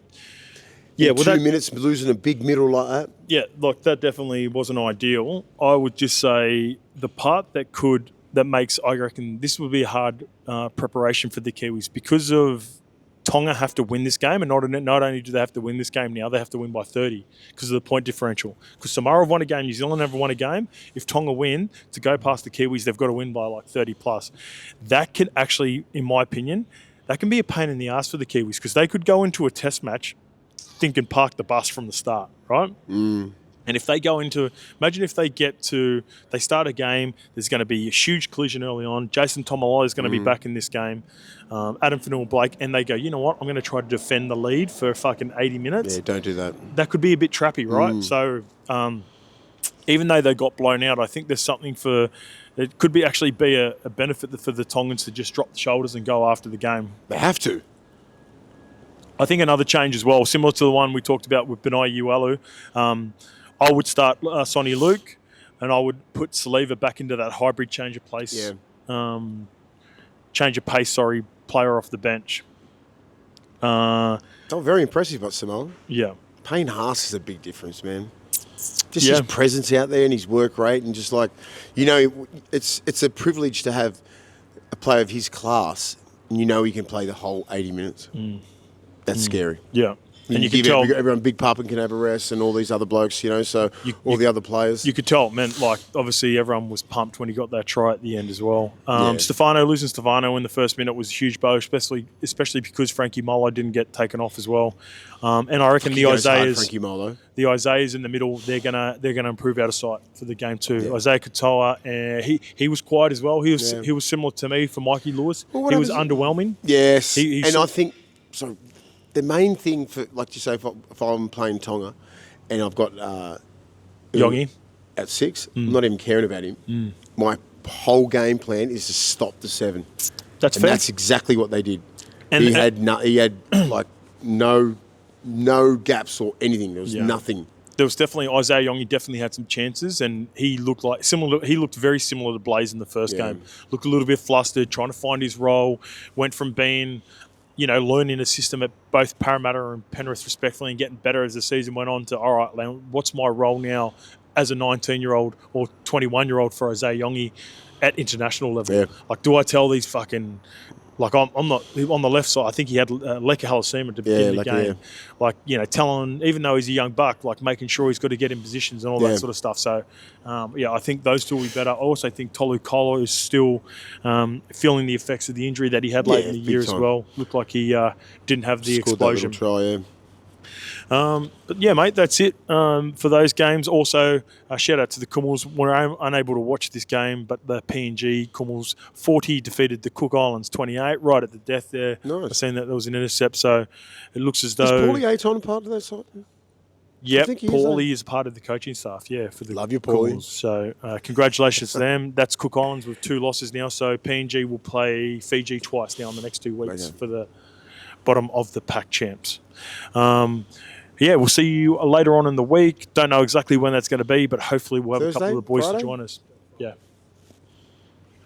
Yeah, in 2 minutes, losing a big middle like that? Yeah, like that definitely wasn't ideal. I would just say the part that makes, I reckon, this would be a hard preparation for the Kiwis because of Tonga have to win this game, and not only do they have to win this game now, they have to win by 30 because of the point differential. Because Samoa have won a game, New Zealand have won a game. If Tonga win, to go past the Kiwis, they've got to win by like 30 plus. That can actually, in my opinion, that can be a pain in the ass for the Kiwis because they could go into a test match thinking park the bus from the start, right? And if they go into, imagine if they start a game, there's going to be a huge collision early on. Jason Tomalolo is going to be back in this game. Adam Fanua-Blake, and they go, you know what? I'm going to try to defend the lead for fucking 80 minutes. Yeah, don't do that. That could be a bit trappy, right? So even though they got blown out, I think there's something it could be actually be a benefit for the Tongans to just drop the shoulders and go after the game. They have to. I think another change as well, similar to the one we talked about with Benai Ualu, I would start Sonny Luke, and I would put Saliva back into that hybrid change of pace. Yeah. Change of pace, player off the bench. They were very impressive by Samoa. Yeah. Payne Haas is a big difference, man. Just his presence out there and his work rate, and just like, it's a privilege to have a player of his class, and he can play the whole 80 minutes. That's scary. Yeah. And you give everyone Big Papa can have a rest, and all these other blokes, so all the other players. You could tell it meant, like, obviously everyone was pumped when he got that try at the end as well. Losing Stefano in the first minute was a huge blow, especially because Frankie Molo didn't get taken off as well. And I reckon the Isaiahs in the middle, they're gonna improve out of sight for the game too. Yeah. Isaiah Katoa, he was quiet as well. He was similar to me for Mikey Lewis. He was underwhelming. Yes, I think so. The main thing for, like you say, if I'm playing Tonga and I've got Yongi at 6, I'm not even caring about him. My whole game plan is to stop the 7. That's fair. That's exactly what they did. And he had like no gaps or anything. There was nothing. There was definitely Isaiah Yongi definitely had some chances, and he looked very similar to Blaze in the first game. Looked a little bit flustered, trying to find his role. Went from being learning a system at both Parramatta and Penrith respectfully and getting better as the season went on to, all right, what's my role now as a 19-year-old or 21-year-old for Isaiah Yongi at international level? Yeah. Like, do I tell these fucking... Like, I'm not... On the left side, I think he had Leka Halasima to begin the game. Yeah. Like, telling... Even though he's a young buck, like, making sure he's got to get in positions and all that sort of stuff. So, I think those two will be better. I also think Tolu Kolo is still feeling the effects of the injury that he had late in the year as well. Looked like he didn't have the explosion. Try, But yeah, mate, that's it for those games. Also, shout out to the Kummels. We're unable to watch this game, but the PNG Kummels 40 defeated the Cook Islands 28 right at the death there. Nice. I've seen that there was an intercept, so it looks as though... Is Paulie Aton part of that side? Yep, Paulie is part of the coaching staff, for the Love you, Paulie. Kummels. So congratulations to them. That's Cook Islands with 2 losses now, so PNG will play Fiji twice now in the next 2 weeks for the bottom of the pack champs. We'll see you later on in the week. Don't know exactly when that's going to be, but hopefully we'll have a couple of the boys to join us. Yeah.